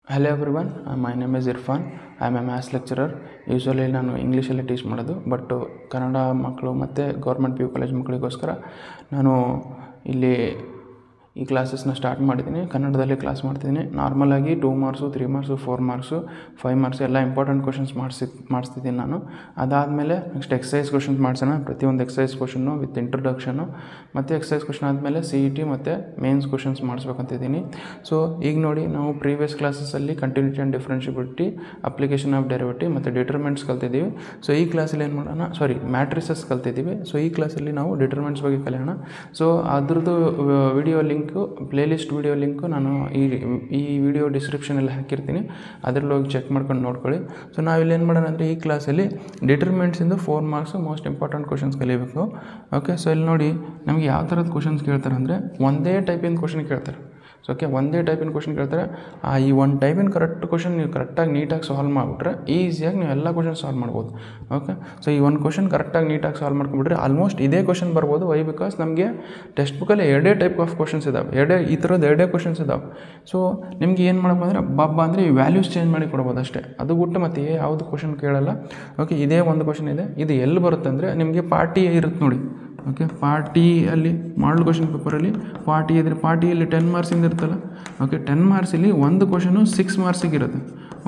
Hello everyone, my name is Irfan. I am a maths lecturer. Usually ನಾನು ಇಂಗ್ಲೀಷಲ್ಲಿ teach ಮಾಡೋದು, but Kannada ಮಕ್ಕಳು ಮತ್ತು ಗೌರ್ಮೆಂಟ್ PU ಕಾಲೇಜ್ ಮಕ್ಕಳಿಗೋಸ್ಕರ ನಾನು ಇಲ್ಲಿ ಈ ಕ್ಲಾಸಸ್ನ ಸ್ಟಾರ್ಟ್ ಮಾಡಿದ್ದೀನಿ. ಕನ್ನಡದಲ್ಲಿ ಕ್ಲಾಸ್ ಮಾಡ್ತಿದ್ದೀನಿ. ನಾರ್ಮಲಾಗಿ 2 ಮಾರ್ಕ್ಸು 3 ಮಾರ್ಕ್ಸು 4 ಮಾರ್ಕ್ಸು 5 ಮಾರ್ಕ್ಸು ಎಲ್ಲ ಇಂಪಾರ್ಟೆಂಟ್ ಕ್ವಶನ್ಸ್ ಮಾಡಿಸ್ತಿದ್ದೀನಿ ನಾನು. ಅದಾದಮೇಲೆ ನೆಕ್ಸ್ಟ್ ಎಕ್ಸಸೈಸ್ ಕ್ವಶನ್ಸ್ ಮಾಡಿಸೋಣ. ಪ್ರತಿಯೊಂದು ಎಕ್ಸಸೈಸ್ ಕ್ವಶನ್ನು ವಿತ್ ಇಂಟ್ರೊಡಕ್ಷನು ಮತ್ತು ಎಕ್ಸಸೈಸ್ ಕ್ವಶನ್ ಆದಮೇಲೆ CET ಮತ್ತು ಮೇನ್ಸ್ ಕ್ವಶನ್ಸ್ ಮಾಡಿಸ್ಬೇಕಂತಿದ್ದೀನಿ. ಸೊ ಈಗ ನೋಡಿ, ನಾವು ಪ್ರೀವಿಯಸ್ ಕ್ಲಾಸಸ್ಸಲ್ಲಿ continuity and differentiability, application of derivative ಮತ್ತು ಡಿಟರ್ಮೆಂಟ್ಸ್ ಕಲ್ತಿದ್ದೀವಿ. ಸೊ ಈ ಕ್ಲಾಸಲ್ಲಿ ಏನು ಮಾಡೋಣ, ಮ್ಯಾಟ್ರಿಸಸ್ ಕಲ್ತಿದ್ದೀವಿ. ಸೊ ಈ ಕ್ಲಾಸಲ್ಲಿ ನಾವು ಡಿಟರ್ಮೆಂಟ್ಸ್ ಬಗ್ಗೆ ಕಲಿಯೋಣ. ಸೊ ಅದ್ರದ್ದು video link, playlist video link ನಾನು ಈ ವಿಡಿಯೋ ಡಿಸ್ಕ್ರಿಪ್ಷನಲ್ಲಿ ಹಾಕಿರ್ತೀನಿ. ಅದರಲ್ಲಿ ಹೋಗಿ ಚೆಕ್ ಮಾಡ್ಕೊಂಡು ನೋಡ್ಕೊಳ್ಳಿ. ಸೊ ನಾವಿಲ್ಲಿ ಏನು ಮಾಡೋಣ ಅಂದರೆ, ಈ ಕ್ಲಾಸಲ್ಲಿ ಡಿಟರ್ಮೆಂಟ್ಸಿಂದು 4 ಮಾರ್ಕ್ಸು ಮೋಸ್ಟ್ ಇಂಪಾರ್ಟೆಂಟ್ ಕ್ವಶನ್ಸ್ ಕಲಿಬೇಕು. ಓಕೆ, ಸೊ ಇಲ್ಲಿ ನೋಡಿ, ನಮಗೆ ಯಾವ ಥರದ ಕ್ವಶನ್ಸ್ ಕೇಳ್ತಾರೆ ಅಂದರೆ, ಒಂದೇ ಟೈಪಿನ ಕ್ವಶನ್ ಕೇಳ್ತಾರೆ. ಸೊ ಒಂದೇ ಟೈಪಿನ ಕ್ವಶನ್ ಕೇಳ್ತಾರೆ. ಈ ಒಂದು ಟೈಪಿನ ಕ್ವಶನ್ ನೀವು ಕರೆಕ್ಟಾಗಿ ನೀಟಾಗಿ ಸಾಲ್ವ್ ಮಾಡಿಬಿಟ್ರೆ ಈಸಿಯಾಗಿ ನೀವು ಎಲ್ಲ ಕ್ವಶನ್ ಸಾಲ್ವ್ ಮಾಡ್ಬೋದು. ಓಕೆ, ಸೊ ಈ ಒಂದು ಕ್ವಶನ್ ಕರೆಕ್ಟಾಗಿ ನೀಟಾಗಿ ಸಾಲ್ವ್ ಮಾಡ್ಕೊಂಡ್ಬಿಟ್ರೆ ಆಲ್ಮೋಸ್ಟ್ ಇದೇ ಕ್ವಶನ್ ಬರ್ಬೋದು. ವೈ ಬಿಕಾಸ್ ನಮಗೆ ಟೆಕ್ಸ್ಟ್ ಬುಕ್ಕಲ್ಲಿ ಎರಡೇ ಟೈಪ್ ಆಫ್ ಕ್ವಶನ್ಸ್ ಇದ್ದಾವೆ, ಈ ಥರದ್ದು ಎರಡೇ ಕ್ವಶನ್ಸ್ ಇದ್ದಾವೆ. ಸೊ ನಿಮ್ಗೆ ಏನು ಮಾಡಬೇಕು ಅಂದರೆ, ಅಂದರೆ ಈ ವ್ಯಾಲ್ಯೂಸ್ ಚೇಂಜ್ ಮಾಡಿ ಕೊಡ್ಬೋದು ಅಷ್ಟೇ. ಅದು ಬಿಟ್ಟು ಮತ್ತೆ ಯಾವುದು ಕ್ವಶನ್ ಕೇಳಲ್ಲ. ಓಕೆ, ಇದೇ ಒಂದು ಕ್ವಶನ್ ಇದೆ. ಇದು ಎಲ್ಲಿ ಬರುತ್ತೆ ಅಂದರೆ, ನಿಮಗೆ ಪಾರ್ಟಿ ಇರುತ್ತೆ ನೋಡಿ. ಓಕೆ, ಪಾರ್ಟಿಯಲ್ಲಿ ಮಾಡಲ್ ಕ್ವಶನ್ ಪೇಪರಲ್ಲಿ ಪಾರ್ಟಿ ಇದ್ದರೆ, ಪಾರ್ಟಿಯಲ್ಲಿ 10 ಮಾರ್ಕ್ಸಿಂದ ಇರುತ್ತಲ್ಲ. ಓಕೆ, 10 ಮಾರ್ಕ್ಸಲ್ಲಿ ಒಂದು ಕ್ವಶನು 6 ಮಾರ್ಕ್ಸಿಗೆ ಇರುತ್ತೆ.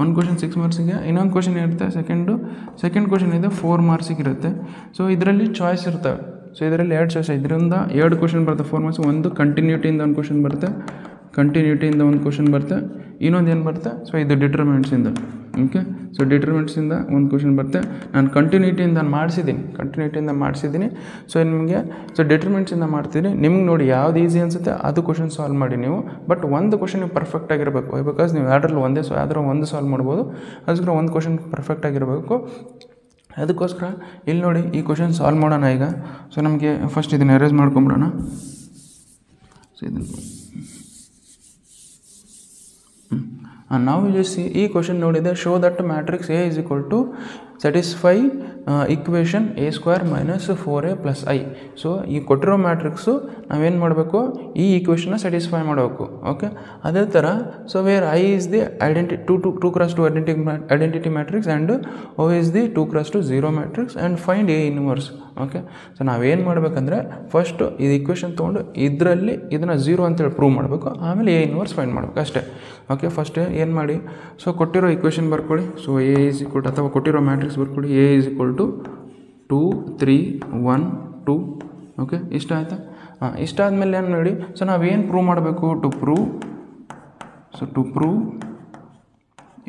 ಒಂದು ಕ್ವಶನ್ 6 ಮಾರ್ಕ್ಸಿಗೆ, ಇನ್ನೊಂದು ಕ್ವಶನ್ ಇರುತ್ತೆ ಸೆಕೆಂಡ್ ಕ್ವಶನ್ ಇದೆ 4 ಮಾರ್ಕ್ಸಿಗೆ ಇರುತ್ತೆ. ಸೊ ಇದರಲ್ಲಿ ಚಾಯ್ಸ್ ಇರ್ತವೆ. ಸೊ ಇದರಲ್ಲಿ 2 ಚಾಯ್ಸ್, ಇದರಿಂದ 2 ಕ್ವಶನ್ ಬರುತ್ತೆ 4 ಮಾರ್ಕ್ಸ್. ಒಂದು ಕಂಟಿನ್ಯೂಟಿಯಿಂದ ಒಂದು ಕ್ವಶನ್ ಬರುತ್ತೆ, ಇನ್ನೊಂದು ಏನು ಬರುತ್ತೆ, ಸೊ ಇದು ಡಿಟರ್ಮೆಂಟ್ಸಿಂದ. ಓಕೆ, ಸೊ ಡಿಟರ್ಮೆಂಟ್ಸಿಂದ ಒಂದು ಕ್ವಶನ್ ಬರುತ್ತೆ. ನಾನು ಕಂಟಿನ್ಯೂಟಿಯಿಂದ ಮಾಡಿಸಿದ್ದೀನಿ. ಸೊ ನಿಮಗೆ ಡಿಟರ್ಮೆಂಟ್ಸಿಂದ ಮಾಡ್ತೀನಿ. ನಿಮ್ಗೆ ನೋಡಿ ಯಾವ್ದು ಈಸಿ ಅನಿಸುತ್ತೆ ಅದು ಕ್ವಶನ್ ಸಾಲ್ವ್ ಮಾಡಿ ನೀವು. ಬಟ್ ಒಂದು ಕ್ವಶನ್ ನೀವು ಪರ್ಫೆಕ್ಟ್ ಆಗಿರಬೇಕು. ಬಿಕಾಸ್ ನೀವು ಯಾವ್ದ್ರಲ್ಲಿ ಒಂದು ಸಾಲ್ವ್ ಮಾಡ್ಬೋದು. ಅದಕ್ಕೋಸ್ಕರ ಒಂದು ಕ್ವಶನ್ ಪರ್ಫೆಕ್ಟ್ ಆಗಿರಬೇಕು. ಅದಕ್ಕೋಸ್ಕರ ಇಲ್ಲಿ ನೋಡಿ, ಈ ಕ್ವಶನ್ ಸಾಲ್ವ್ ಮಾಡೋಣ ಈಗ. ಸೊ ನಮಗೆ ಫಸ್ಟ್ ಇದನ್ನು ಎರೇಸ್ ಮಾಡ್ಕೊಂಬಿಡೋಣ. ಸೊ ಇದನ್ನು ನಾವು ಇಲ್ಲಿ ಈ ಕ್ವಶನ್ ನೋಡಿದೆ, show that matrix A is equal to satisfy equation A² - 4A + I. So ಈ ಕೊಟ್ಟಿರೋ ಮ್ಯಾಟ್ರಿಕ್ಸು ನಾವೇನು ಮಾಡಬೇಕು, ಈ ಈಕ್ವೇಷನ್ನ ಸ್ಯಾಟಿಸ್ಫೈ ಮಾಡಬೇಕು. ಓಕೆ, ಅದೇ ಥರ so where I is the 2x2 identity matrix and O is the 2x2 0 matrix and find A inverse. Okay, so ನಾವೇನು ಮಾಡಬೇಕಂದ್ರೆ, ಫಸ್ಟು ಇದು ಈಕ್ವೇಷನ್ ತೊಗೊಂಡು ಇದರಲ್ಲಿ ಇದನ್ನು 0 ಅಂತೇಳಿ ಪ್ರೂವ್ ಮಾಡಬೇಕು. ಆಮೇಲೆ A ಇನ್ವರ್ಸ್ ಫೈಂಡ್ ಮಾಡಬೇಕು ಅಷ್ಟೇ. ಓಕೆ, ಫಸ್ಟ್ ಏನು ಮಾಡಿ, ಸೊ ಕೊಟ್ಟಿರೋ ಈಕ್ವೇಷನ್ ಬರ್ಕೊಳ್ಳಿ. So A is equal to, ಅಥವಾ ಕೊಟ್ಟಿರೋ ಮ್ಯಾಟ್ರಿಕ್ಸ್ ಬರ್ಕೊಳ್ಳಿ, A is equal to 2 3 1 2. Okay, ಇಷ್ಟ ಆಯಿತಾ? ಇಷ್ಟಾದಮೇಲೆ ಏನು ನೋಡಿ, ಸೊ ನಾವೇನು ಪ್ರೂವ್ ಮಾಡಬೇಕು, to prove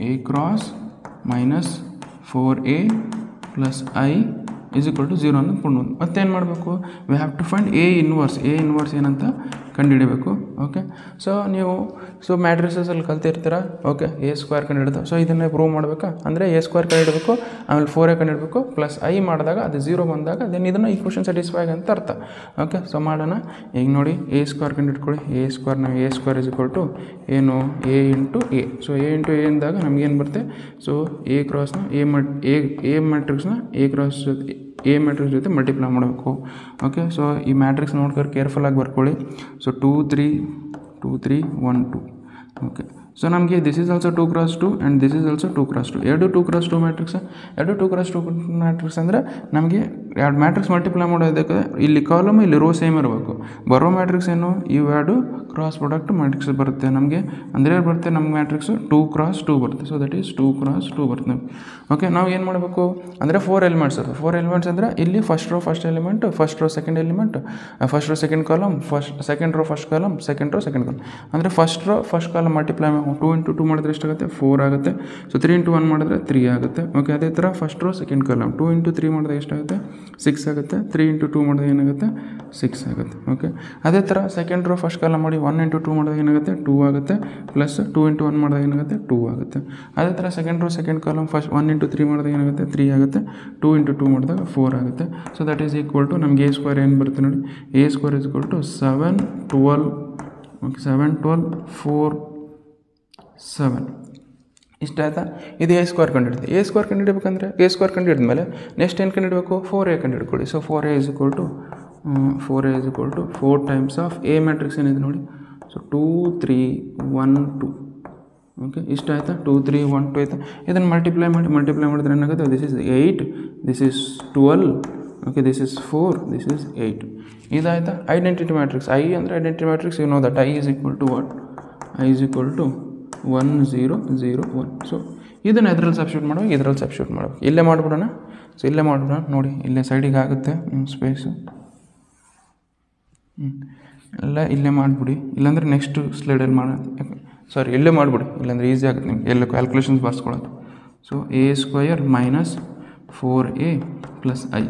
A cross minus 4A plus I is equal to 0 ಅಂತ ಕೊಡೋದು. ಮತ್ತೇನು ಮಾಡಬೇಕು, we have to find A inverse ಏನಂತ ಕಂಡುಹಿಡಬೇಕು. ಓಕೆ, ಸೊ ನೀವು ಮ್ಯಾಟ್ರಿಸಸಲ್ಲಿ ಕಲ್ತಿರ್ತೀರ. ಓಕೆ, A² ಕಂಡುಹಿಡ್ದು, ಸೊ ಇದನ್ನೇ ಪ್ರೂವ್ ಮಾಡಬೇಕಾ ಅಂದರೆ A² ಕಂಡುಹಿಡಬೇಕು, ಆಮೇಲೆ 4A ಕಂಡುಹಿಡಬೇಕು, ಪ್ಲಸ್ I ಮಾಡಿದಾಗ ಅದು 0 ಬಂದಾಗ ದೆನ್ ಇದನ್ನು ಈಕ್ವೇಷನ್ ಸ್ಯಾಟಿಸ್ಫೈ ಅಂತ ಅರ್ಥ. ಓಕೆ, ಸೊ ಮಾಡೋಣ. ಈಗ ನೋಡಿ, A² ಕಂಡುಹಿಡ್ಕೊಳ್ಳಿ. A² is equal to ಏನು, A into A. So A into A ಅಂದಾಗ ನಮಗೇನು ಬರುತ್ತೆ, ಸೊ A ಕ್ರಾಸ್ನ A ಮ್ಯಾಟ್ರಿಕ್ಸ್ನ A ಮ್ಯಾಟ್ರಿಕ್ಸ್ ಜೊತೆ ಮಲ್ಟಿಪ್ಲೈ ಮಾಡಬೇಕು. ಓಕೆ, ಸೊ ಈ ಮ್ಯಾಟ್ರಿಕ್ಸ್ ನೋಡ್ಕೊಂಡು ಕೇರ್ಫುಲ್ಲಾಗಿ ಬರ್ಕೊಳ್ಳಿ. ಸೊ 2 3 1 2. ಓಕೆ, ಸೊ ನಮಗೆ this is also 2x2 and this is also 2x2. ಎರಡು 2x2 ಮ್ಯಾಟ್ರಿಕ್ಸ್ ಅಂದರೆ ನಮಗೆ ಎರಡು ಮ್ಯಾಟ್ರಿಕ್ಸ್ ಮಲ್ಟಿಪ್ಲೈ ಮಾಡೋದಕ್ಕೆ ಇಲ್ಲಿ ಕಾಲಮ್ ಇಲ್ಲಿ ರೋ ಸೇಮ್ ಇರಬೇಕು. ಬರೋ ಮ್ಯಾಟ್ರಿಕ್ಸ್ ಏನು, ಇವೆರಡು ಕ್ರಾಸ್ ಪ್ರಾಡಕ್ಟ್ ಮ್ಯಾಟ್ರಿಕ್ಸ್ ಬರುತ್ತೆ ನಮಗೆ. ಅಂದರೆ ಬರುತ್ತೆ ನಮ್ಮ ಮ್ಯಾಟ್ರಿಕ್ಸು 2x2 ಬರುತ್ತೆ. ಸೊ ದಟ್ ಈಸ್ 2x2 ಬರುತ್ತೆ ನಮಗೆ. ಓಕೆ, ನಾವು ಏನು ಮಾಡಬೇಕು ಅಂದರೆ 4 ಎಲಿಮೆಂಟ್ಸ್ ಅದು. 4 ಎಲಿಮೆಂಟ್ಸ್ ಅಂದರೆ ಇಲ್ಲಿ first row first element, first row second element, first row second column, second row first column, second row second column. ಅಂದರೆ first row first column multiply 2 × 2 ಮಾಡಿದ್ರೆ ಎಷ್ಟಾಗುತ್ತೆ, 4 ಆಗುತ್ತೆ. ಸೊ 3 × 1 ಮಾಡಿದ್ರೆ 3 ಆಗುತ್ತೆ. ಓಕೆ, ಅದೇ ಥರ ಫಸ್ಟ್ ರೋ ಸೆಕೆಂಡ್ ಕಾಲಮ್ 2 × 3 ಮಾಡಿದ್ರೆ ಎಷ್ಟಾಗುತ್ತೆ, 6 ಆಗುತ್ತೆ. 3 × 2 ಮಾಡಿದ್ರೆ ಏನಾಗುತ್ತೆ, 6 ಆಗುತ್ತೆ. ಓಕೆ, ಅದೇ ಥರ ಸೆಕೆಂಡ್ ರೋ ಫಸ್ಟ್ ಕಾಲಮ್ ಮಾಡಿ 1 × 2 ಮಾಡಿದಾಗ ಏನಾಗುತ್ತೆ, 2 ಆಗುತ್ತೆ. ಪ್ಲಸ್ 2 × 1 ಮಾಡಿದಾಗ ಏನಾಗುತ್ತೆ, 2 ಆಗುತ್ತೆ. ಅದೇ ಥರ second row second column first 1 × 3 ಮಾಡಿದಾಗ ಏನಾಗುತ್ತೆ, 3 ಆಗುತ್ತೆ. 2 × 2 ಮಾಡಿದಾಗ 4 ಆಗುತ್ತೆ. So that is equal to ನಮಗೆ A² ಏನು ಬರುತ್ತೆ ನೋಡಿ, A² is equal to 7 12. Okay, 7 12 4 7. ಇಷ್ಟ ಆಯಿತಾ? ಇದು A² ಕಂಡುಹಿಡಿದು. A² ಕಂಡುಹಿಡಬೇಕಂದ್ರೆ A² ಕಂಡುಹಿಡಿದ್ಮೇಲೆ ನೆಕ್ಸ್ಟ್ ಏನು ಕಂಡುಹಿಡಬೇಕು, 4A ಕಂಡುಹಿಡ್ಕೊಳ್ಳಿ. So 4A is equal to 4 times of A matrix ಏನಿದೆ ನೋಡಿ. ಸೊ 2 3 1 2. ಓಕೆ ಇಷ್ಟ ಆಯಿತಾ 2 3 1 2 ಆಯಿತಾ ಇದನ್ನು ಮಲ್ಟಿಪ್ಲೈ ಮಾಡಿದ್ರೆ ಏನಾಗುತ್ತೆ this is 8 this is 12 okay this is 4 this is 8 ಇದಾಯಿತಾ ಐಡೆಂಟಿಟಿ ಮ್ಯಾಟ್ರಿಕ್ಸ್ ಐ ಅಂದರೆ identity matrix you know that I is equal to what I is equal to 1 0 0 1 so ಇದನ್ನು ಇದರಲ್ಲಿ ಸಬ್ಸ್ಟಿಟ್ಯೂಟ್ ಮಾಡಬೇಕು ಇದರಲ್ಲಿ ಸಬ್ಸ್ಟಿಟ್ಯೂಟ್ ಮಾಡಬೇಕು ಇಲ್ಲೇ ಮಾಡಿಬಿಡೋಣ ಸೊ ಇಲ್ಲೇ ಮಾಡಿಬಿಡೋಣ ನೋಡಿ ಇಲ್ಲೇ ಸೈಡಿಗೆ ಆಗುತ್ತೆ ನಿಮ್ಮ ಸ್ಪೇಸು ಎಲ್ಲ ಇಲ್ಲೇ ಮಾಡಿಬಿಡಿ ಇಲ್ಲಾಂದರೆ ನೆಕ್ಸ್ಟ್ ಸ್ಲೈಡಲ್ಲಿ ಮಾಡೋದು ಸಾರಿ ಇಲ್ಲೇ ಮಾಡಿಬಿಡಿ ಇಲ್ಲಾಂದರೆ ಈಸಿ ಆಗುತ್ತೆ ನಿಮ್ಗೆ ಎಲ್ಲ ಕ್ಯಾಲ್ಕುಲೇಷನ್ಸ್ ಬರ್ಸ್ಕೊಳ್ಳೋದು so A square minus 4a plus I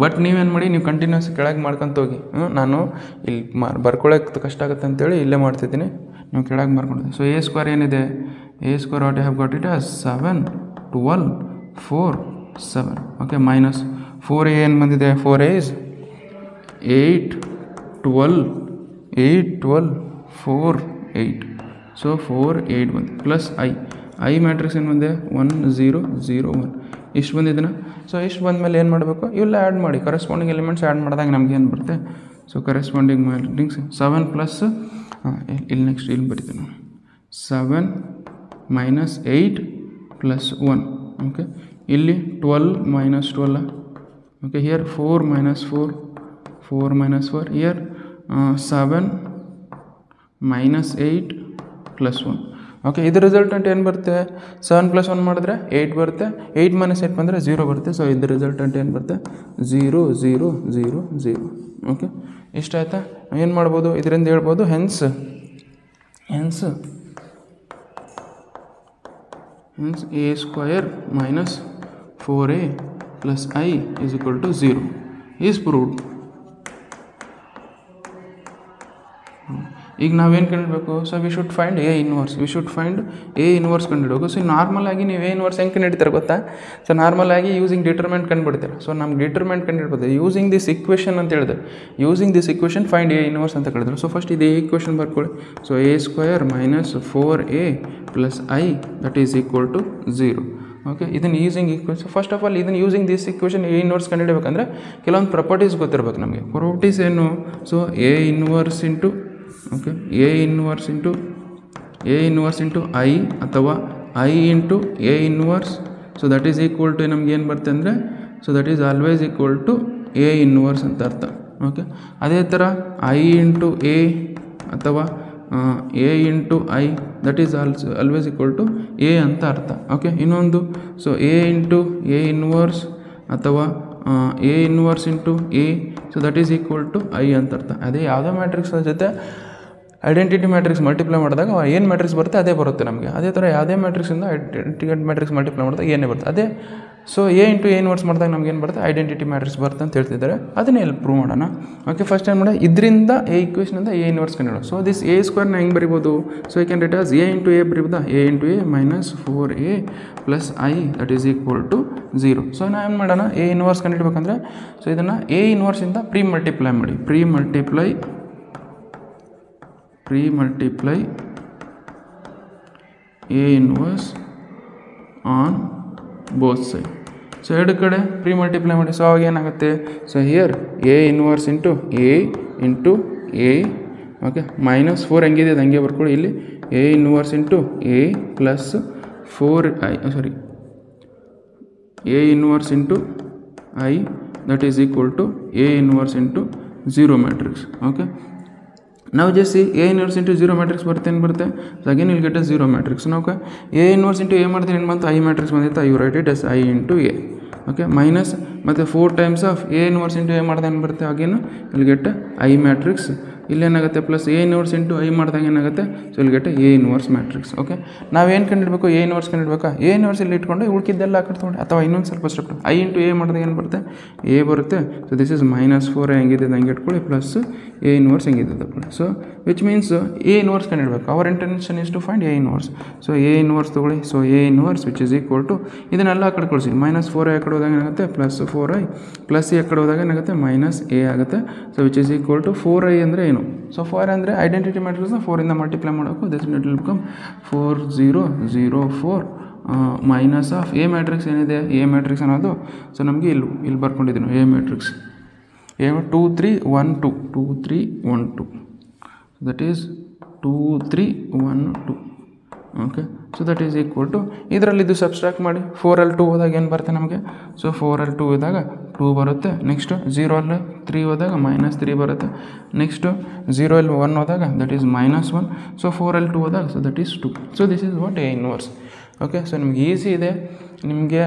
but ನೀವೇನು ಮಾಡಿ ನೀವು ಕಂಟಿನ್ಯೂಸ್ ಕೆಳಗೆ ಮಾಡ್ಕೊತ ಹೋಗಿ ನಾನು ಇಲ್ಲಿ ಬರ್ಕೊಳ್ಳೋಕೆ ಕಷ್ಟ ಆಗುತ್ತೆ ಅಂತೇಳಿ ಇಲ್ಲೇ ಮಾಡ್ತಿದ್ದೀನಿ ನೀವು ಕೆಳಗೆ ಮಾಡ್ಕೊಂಡಿದ್ದೆ ಸೊ ಎ ಸ್ಕ್ವೇರ್ ಏನಿದೆ A square what have got it as 7 12 4 7 okay minus 4a ಏನು ಬಂದಿದೆ 4a ಇಸ್ 8 12 8 12 4 8 ಸೊ 4 8 ಬಂದು ಪ್ಲಸ್ ಐ ಮ್ಯಾಟ್ರಿಕ್ಸ್ ಏನು ಬಂದೆ 1 0 0 1 ಇಷ್ಟು ಬಂದಿದ್ದೀನ ಸೊ ಇಷ್ಟು ಬಂದಮೇಲೆ ಏನು ಮಾಡಬೇಕು ಇವೆಲ್ಲ ಆ್ಯಡ್ ಮಾಡಿ ಕರೆಸ್ಪಾಂಡಿಂಗ್ ಎಲಿಮೆಂಟ್ಸ್ ಆ್ಯಡ್ ಮಾಡಿದಾಗ ನಮ್ಗೆ ಏನು ಬರುತ್ತೆ ಸೊ ಕರೆಸ್ಪಾಂಡಿಂಗ್ ಮ್ಯಾಟ್ರಿಕ್ಸ್ 7 ಪ್ಲಸ್ ಇಲ್ಲಿ ನೆಕ್ಸ್ಟ್ ಇಲ್ಲಿ ಬರೀತೀನಿ 7 ಮೈನಸ್ 8 ಪ್ಲಸ್ 1 ಓಕೆ ಇಲ್ಲಿ 12 minus 12 okay here 4 minus 4 minus 4 here 7 minus 8 plus 1 okay ಇದು ರಿಸಲ್ಟೆಂಟ್ ಏನು ಬರುತ್ತೆ 7 ಪ್ಲಸ್ 1 ಮಾಡಿದ್ರೆ 8 ಬರುತ್ತೆ 8 ಮೈನಸ್ 8 ಬಂದರೆ 0 ಬರುತ್ತೆ ಸೊ ಇದು ರಿಸಲ್ಟೆಂಟ್ ಏನು ಬರುತ್ತೆ 0 0 0 0 ಓಕೆ ಇಷ್ಟ ಆಯಿತಾ ಏನು ಮಾಡ್ಬೋದು ಇದರಿಂದ ಹೇಳ್ಬೋದು hence A square minus 4a plus I is equal to 0 is proved ಈಗ ನಾವೇನು ಕಂಡುಹಿಡಬೇಕು so we should find A inverse ಕಂಡುಹಿಡಬೇಕು ಸೊ ನಾರ್ಮಲಾಗಿ ನೀವು ಎ ಇನ್ವರ್ಸ್ ಹೆಂಗೆ ಕಂಡುಹಿಡ್ತಾರೆ ಗೊತ್ತಾ ಸೊ ನಾರ್ಮಲಾಗಿ ಯೂಸಿಂಗ್ ಡಿಟರ್ಮೆಂಟ್ ಕಂಡುಬಿಡ್ತಾರೆ ಸೊ ನಮ್ಗೆ ಡಿಟರ್ಮೆಂಟ್ ಕಂಡುಹಿಡ್ಬೋದು ಯೂಸಿಂಗ್ ದಿಸ್ ಇಕ್ವೇಷನ್ ಅಂತ ಹೇಳಿದ್ರೆ using this equation find A inverse ಅಂತ ಕೇಳಿದ್ರು ಸೊ ಫಸ್ಟ್ ಇದು ಎ ಇಕ್ವೇಷನ್ ಬರ್ಕೊಳ್ಳಿ so A square minus 4a plus I that is equal to 0 okay ಇದನ್ನು using equation first of all ಇದನ್ನು using this equation A inverse ಕಂಡುಹಿಡಬೇಕಂದ್ರೆ ಕೆಲವೊಂದು properties ಗೊತ್ತಿರಬೇಕು ನಮಗೆ ಪ್ರಾಪರ್ಟೀಸ್ ಏನು so A inverse into okay A inverse into I ಅಥವಾ I into A inverse so that is equal to ನಮ್ಗೆ ಏನು ಬರುತ್ತೆ ಅಂದರೆ so that is always equal to A inverse ಅಂತ ಅರ್ಥ ಓಕೆ ಅದೇ ಥರ ಐ ಇಂಟು ಎ ಅಥವಾ A into I that is always equal to A ಅಂತ ಅರ್ಥ ಓಕೆ ಇನ್ನೊಂದು so A into A inverse ಅಥವಾ A inverse into A so that is equal to I ಅಂತ ಅರ್ಥ ಅದೇ ಯಾವುದೋ ಮ್ಯಾಟ್ರಿಕ್ಸ್ ಜೊತೆ ಐಡೆಂಟಿಟಿ ಮ್ಯಾಟ್ರಿಕ್ಸ್ ಮಲ್ಟಿಪ್ಲೈ ಮಾಡಿದಾಗ ಏನು ಮ್ಯಾಟ್ರಿಕ್ಸ್ ಬರುತ್ತೆ ಅದೇ ಬರುತ್ತೆ ನಮಗೆ ಅದೇ ಥರ ಯಾವುದೇ ಮ್ಯಾಟ್ರಿಕ್ಸಿಂದ ಐಡೆಂಟಿಟಿ ಮ್ಯಾಟ್ರಿಕ್ಸ್ ಮಲ್ಟಿಪ್ಲೈ ಮಾಡಿದಾಗ ಏನೇ ಬರುತ್ತೆ ಅದೇ so A into A inverse ಮಾಡಿದಾಗ ನಮ್ಗೆ ಏನು ಬರುತ್ತೆ ಐಡೆಂಟಿಟಿ ಮ್ಯಾಟ್ರಿಕ್ಸ್ ಬರುತ್ತೆ ಅಂತ ಹೇಳ್ತಿದ್ದಾರೆ ಅದನ್ನೇ ಇಲ್ಲಿ ಪ್ರೂವ್ ಮಾಡೋಣ ಓಕೆ ಫಸ್ಟ್ ಏನು ಮಾಡೋಣ ಇದರಿಂದ ಎ ಇಕ್ವೇಷನಿಂದ ಎ ಇನ್ವರ್ಸ್ ಕಂಡುಹಿಡೋಣ ಸೊ ದಿಸ್ ಎ ಸ್ಕ್ವೇರ್ನ ಹೆಂಗೆ ಬರಿಬೋದು so you can write as A into A ಬರಿಬೋದಾ A into A minus 4a plus I that is equal to 0 so ನಾವು ಏನು ಮಾಡೋಣ ಎ ಇನ್ವರ್ಸ್ ಕಂಡುಹಿಡಬೇಕಂದ್ರೆ ಸೊ ಇದನ್ನು ಎ ಇನ್ವರ್ಸಿಂದ ಪ್ರೀ ಮಲ್ಟಿಪ್ಲೈ ಮಾಡಿ pre multiply A inverse on both side so ಎರಡು ಕಡೆ ಪ್ರೀ ಮಲ್ಟಿಪ್ಲೈ ಮಾಡಿ ಸೊ ಅವಾಗ ಏನಾಗುತ್ತೆ so here A inverse into A okay minus 4 ಹೆಂಗಿದೆ ಅದು ಹಂಗೆ ಬರ್ಕೊಳ್ಳಿ ಇಲ್ಲಿ A inverse into A plus 4i sorry A inverse into I that is equal to A inverse into 0 matrix okay ನಾವು just A inverse into 0 matrix ಬರುತ್ತೆ so again ಇಲ್ಲಿ get a 0 matrix ನಾವು A inverse into A ಮಾಡಿದ್ರೆ ಏನು ಬಂತು I matrix ಬಂದಿತ್ತು I write it as I into A okay minus ಮತ್ತು 4 times of A inverse into A ಮಾಡಿದಾಗ ಏನು ಬರುತ್ತೆ ಅಗೇನು ಇಲ್ಲಿ ಗೆಟ್ ಐ ಮ್ಯಾಟ್ರಿಕ್ಸ್ ಇಲ್ಲೇನಾಗುತ್ತೆ plus A inverse into I ಮಾಡಿದಾಗ ಏನಾಗುತ್ತೆ ಸೊ ಇಲ್ಲಿ get A inverse matrix okay ನಾವೇನು ಕಂಡುಹಿಡಬೇಕು ಎ ಇನ್ವರ್ಸ್ ಕಂಡುಹಿಡಬೇಕಾ ಎ ಇನ್ವರ್ಸ್ ಇಲ್ಲಿ ಇಟ್ಕೊಂಡು ಉಳ್ಕಿದ್ದೆಲ್ಲ ಆ ಕಡೆ ತೊಗೊಂಡು ಅಥವಾ ಇನ್ನೊಂದು ಸ್ವಲ್ಪ ಸ್ಟೆಪ್ ಐ ಇಂಟು ಎ ಮಾಡಿದಾಗ ಏನು ಬರುತ್ತೆ ಎ ಬರುತ್ತೆ ಸೊ ದಿಸ್ ಇಸ್ ಮೈನಸ್ 4 ಹೆಂಗಿದೆ ಹಂಗೆ ಇಟ್ಕೊಳ್ಳಿ ಪ್ಲಸ್ ಎ ಇನ್ವರ್ಸ್ ಹೆಂಗಿದೆ ತಗೊಳ್ಳಿ so which means A inverse ಕಂಡುಹಿಡಬೇಕು our intention is to find A inverse so A inverse ತೊಗೊಳ್ಳಿ so A inverse which is equal to ಇದನ್ನೆಲ್ಲ ಆ ಕಡೆ ಕೊಡಿಸಿ ಮೈನಸ್ 4 ಆ ಕಡೆ ಹೋದಾಗ ಏನಾಗುತ್ತೆ ಪ್ಲಸ್ 4i ಪ್ಲಸ್ ಎ ಕಡೆ ಹೋದಾಗ ಏನಾಗುತ್ತೆ ಮೈನಸ್ ಎ ಆಗುತ್ತೆ so which is equal to 4i ಅಂದರೆ ಏನು ಸೊ 4 ಅಂದರೆ ಐಡೆಂಟಿಟಿ ಮ್ಯಾಟ್ರಿಕ್ಸ್ನ 4ಇಂದ ಮಲ್ಟಿಪ್ಲೈ ಮಾಡಬೇಕು this it will become 4 0 0 4 minus of A matrix ಏನಿದೆ ಎ ಮ್ಯಾಟ್ರಿಕ್ಸ್ ಅನ್ನೋದು ಸೊ ನಮಗೆ ಇಲ್ಲಿ ಬರ್ಕೊಂಡಿದ್ದೀನಿ A matrix A 2 3 1 2 2 3 1 2 that is 2 3 1 2 okay. So that is equal to ಇದರಲ್ಲಿ ಇದು ಸಬ್ಸ್ಟ್ರಾಕ್ಟ್ ಮಾಡಿ 4L2 ಹೋದಾಗ ಏನು ಬರುತ್ತೆ ನಮಗೆ. ಸೊ 4L2 ಹೋದಾಗ 2 ಬರುತ್ತೆ. ನೆಕ್ಸ್ಟು 0L3 ಹೋದಾಗ -3 ಬರುತ್ತೆ. ನೆಕ್ಸ್ಟು 0L1 ಹೋದಾಗ ದಟ್ ಈಸ್ -1. ಸೊ 4L2 ಹೋದಾಗ so that is 2. So this is what A inverse. Okay. So ನಿಮ್ಗೆ ಈಸಿ ಇದೆ, ನಿಮಗೆ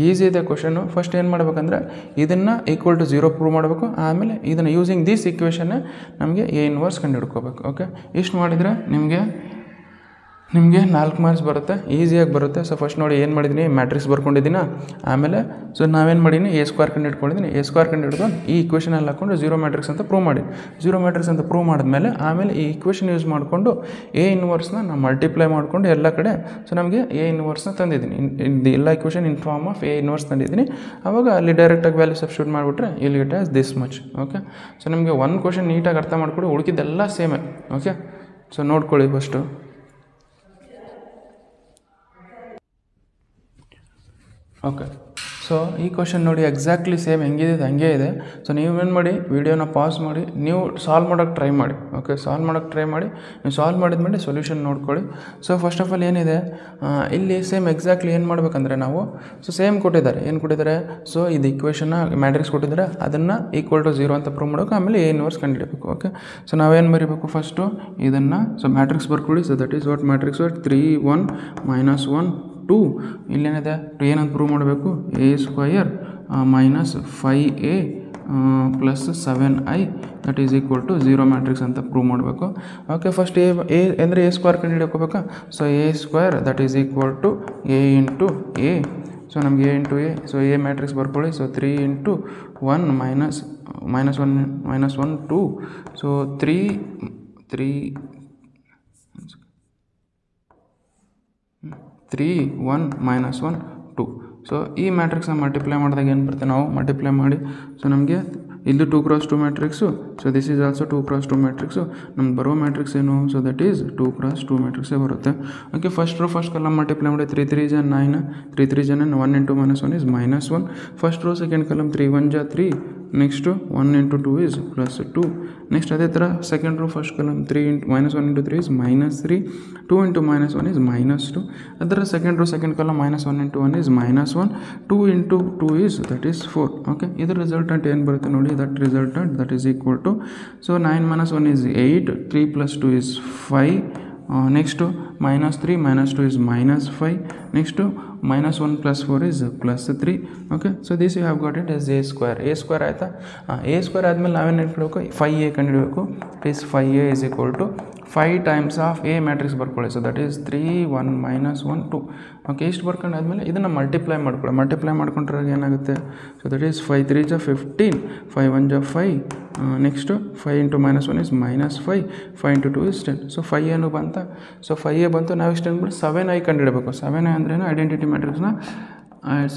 ಈಸಿ ಇದೆ ಕ್ವಶನು. ಫಸ್ಟ್ ಏನು ಮಾಡ್ಬೇಕಂದ್ರೆ ಇದನ್ನು ಈಕ್ವಲ್ ಟು 0 ಪ್ರೂವ್ ಮಾಡಬೇಕು. ಆಮೇಲೆ ಇದನ್ನು ಯೂಸಿಂಗ್ ದಿಸ್ ಇಕ್ವೇಷನ್ನೇ ನಮಗೆ A ಇನ್ವರ್ಸ್ ಕಂಡು ಹಿಡ್ಕೋಬೇಕು. ಓಕೆ. ಇಷ್ಟು ಮಾಡಿದರೆ ನಿಮಗೆ 4 ಮಾರ್ಕ್ಸ್ ಬರುತ್ತೆ, ಈಸಿಯಾಗಿ ಬರುತ್ತೆ. ಸೊ ಫಸ್ಟ್ ನೋಡಿ ಏನು ಮಾಡಿದ್ದೀನಿ, ಮ್ಯಾಟ್ರಿಕ್ಸ್ ಬರ್ಕೊಂಡಿದ್ದೀನಿ. ಆಮೇಲೆ ಸೊ ನಾವೇನು ಮಾಡೀನಿ, A² ಕಂಡು ಹಿಡ್ಕೊಂಡಿದ್ದೀನಿ. A² ಕಂಡು ಹಿಡ್ಕೊಂಡು ಈ ಇಕ್ವೇಷನಲ್ಲಿ ಹಾಕ್ಕೊಂಡು 0 ಮ್ಯಾಟ್ರಿಕ್ಸ್ ಅಂತ ಪ್ರೂವ್ ಮಾಡಿ. 0 ಮ್ಯಾಟ್ರಿಕ್ಸ್ ಅಂತ ಪ್ರೂವ್ ಮಾಡಿದ್ಮೇಲೆ ಆಮೇಲೆ ಈ ಇಕ್ವೇಷನ್ ಯೂಸ್ ಮಾಡಿಕೊಂಡು A ಇನ್ವರ್ಸ್ನ ನಾನು ಮಲ್ಟಿಪ್ಲೈ ಮಾಡಿಕೊಂಡು ಎಲ್ಲ ಕಡೆ ಸೊ ನಮಗೆ A ಇನ್ವರ್ಸ್ನ ತಂದಿದ್ದೀನಿ. ಎಲ್ಲ equation in form of A inverse ತಂದಿದ್ದೀನಿ. ಆವಾಗ ಅಲ್ಲಿ ಡೈರೆಕ್ಟಾಗಿ ವ್ಯಾಲ್ಯೂ ಸಬ್ಸ್ಟಿಟ್ಯೂಟ್ ಮಾಡಿಬಿಟ್ರೆ ಇಲ್ಲಿ it as this much. Okay. So ನಿಮಗೆ ಒಂದು ಕ್ವಶನ್ ನೀಟಾಗಿ ಅರ್ಥ ಮಾಡ್ಕೊಂಡು ಉಳಿಕಿದ್ದೆಲ್ಲ ಸೇಮೇ. ಓಕೆ. ಸೊ ನೋಡ್ಕೊಳ್ಳಿ ಫಸ್ಟು. ಓಕೆ. ಸೊ ಈ ಕ್ವಶನ್ ನೋಡಿ ಎಕ್ಸಾಕ್ಟ್ಲಿ ಸೇಮ್ ಹೆಂಗಿದೆ ಹಂಗೆ ಇದೆ. ಸೊ ನೀವೇನು ಮಾಡಿ, ವೀಡಿಯೋನ ಪಾಸ್ ಮಾಡಿ ನೀವು ಸಾಲ್ವ್ ಮಾಡೋಕ್ಕೆ ಟ್ರೈ ಮಾಡಿ. ಓಕೆ. ಸಾಲ್ವ್ ಮಾಡೋಕ್ಕೆ ಟ್ರೈ ಮಾಡಿ. ನೀವು ಸಾಲ್ವ್ ಮಾಡಿದ್ಮೇಲೆ ಸೊಲ್ಯೂಷನ್ ನೋಡ್ಕೊಳ್ಳಿ. ಸೊ ಫಸ್ಟ್ ಆಫ್ ಆಲ್ ಏನಿದೆ ಇಲ್ಲಿ ಸೇಮ್ ಎಕ್ಸಾಕ್ಟ್ಲಿ ಏನು ಮಾಡಬೇಕಂದ್ರೆ ನಾವು ಸೊ ಸೇಮ್ ಕೊಟ್ಟಿದ್ದಾರೆ. ಏನು ಕೊಟ್ಟಿದ್ದಾರೆ, ಸೊ ಇದು ಇಕ್ವೇಷನ್ನ ಮ್ಯಾಟ್ರಿಕ್ಸ್ ಕೊಟ್ಟಿದ್ದಾರೆ, ಅದನ್ನು ಈಕ್ವಲ್ ಟು 0 ಅಂತ ಪ್ರೂವ್ ಮಾಡೋಕೆ ಆಮೇಲೆ A ಇನ್ವರ್ಸ್ ಕಂಡುಹಿಡಬೇಕು. ಓಕೆ. ಸೊ ನಾವೇನು ಬರೀಬೇಕು ಫಸ್ಟು ಇದನ್ನು ಸೊ ಮ್ಯಾಟ್ರಿಕ್ಸ್ ಬರ್ಕೊಳ್ಳಿ. So that is what matrix 3 1 -1 2. ಇಲ್ಲೇನಿದೆ ಏನಂತ ಪ್ರೂವ್ ಮಾಡಬೇಕು, A² -5A plus 7I that is equal to 0 matrix ಅಂತ ಪ್ರೂವ್ ಮಾಡಬೇಕು. ಓಕೆ. ಫಸ್ಟ್ A ಅಂದರೆ A² ಕಂಡು ಹಿಡ್ಕೋಬೇಕಾ. So A² that is equal to A into A. So ನಮಗೆ A into A. So A matrix ಬರ್ಕೊಳ್ಳಿ. So 3 into 1 -1 2. So 3 1 -1 2. So ಈ ಮ್ಯಾಟ್ರಿಕ್ಸ್ನ multiply ಮಾಡಿದಾಗ ಏನು ಬರುತ್ತೆ, ನಾವು ಮಲ್ಟಿಪ್ಲೈ ಮಾಡಿ ಸೊ ನಮಗೆ ಇಲ್ಲಿ 2x2 matrix. So this is also 2x2 matrix. ನಮ್ಗೆ ಬರೋ ಮ್ಯಾಟ್ರಿಕ್ಸ್ ಏನು, ಸೊ ದಟ್ ಈಸ್ 2x2 ಮ್ಯಾಟ್ರಿಕ್ಸೇ ಬರುತ್ತೆ. Okay. First row first column multiply ಮಾಡಿ 3 3 9 3 3 9 1 into -1 is -1. First row second column 3 1 3. Next 1 into 2 is +2. Next ಅದೇ ಥರ second row first column 3 into -1 into 3 is -3. 2 into -1 is -2. ಅದರ second row second column -1 into 1 is -1. 2 into 2 is that is 4. Okay. ಇದ್ರ resultant ಏನು ಬರುತ್ತೆ ನೋಡಿ, that resultant that is equal to so 9 - 1 is 8. 3 + 2 is 5. Next -3 -2 is -5. Next -1 + 4 is +3. Okay. So this you have got it as A² ಆಯಿತಾ. A² ಆದಮೇಲೆ ನಾವೇನು ಇಟ್ಕೊಳ್ಬೇಕು, 5A ಕಂಡುಹಿಡಬೇಕು. Is 5A is equal to 5 times of A matrix ಬರ್ಕೊಳ್ಳಿ. So that is 3 1 -1 2. Okay. ಇಷ್ಟು ಬರ್ಕೊಂಡಾದ್ಮೇಲೆ ಇದನ್ನು multiply ಮಾಡ್ಕೊಳ್ಳಿ. Multiply ಮಾಡ್ಕೊಂಡ್ರಾಗ ಏನಾಗುತ್ತೆ, so that is 5 3 × 15 5 1 × 5. Next 5 into -1 is -5. 5 into 2 is 10. So 5 ಏನು ಬಂತ, ಸೊ 5A ಬಂತು. ನಾವು ಇಷ್ಟು ಅಂದ್ಬಿಟ್ಟು 7I ಕಂಡುಹಿಡಬೇಕು. 7I ಅಂದ್ರೇನು, ಐಡೆಂಟಿಟಿ ಮ್ಯಾಟ್ರಿಕ್ಸ್ನ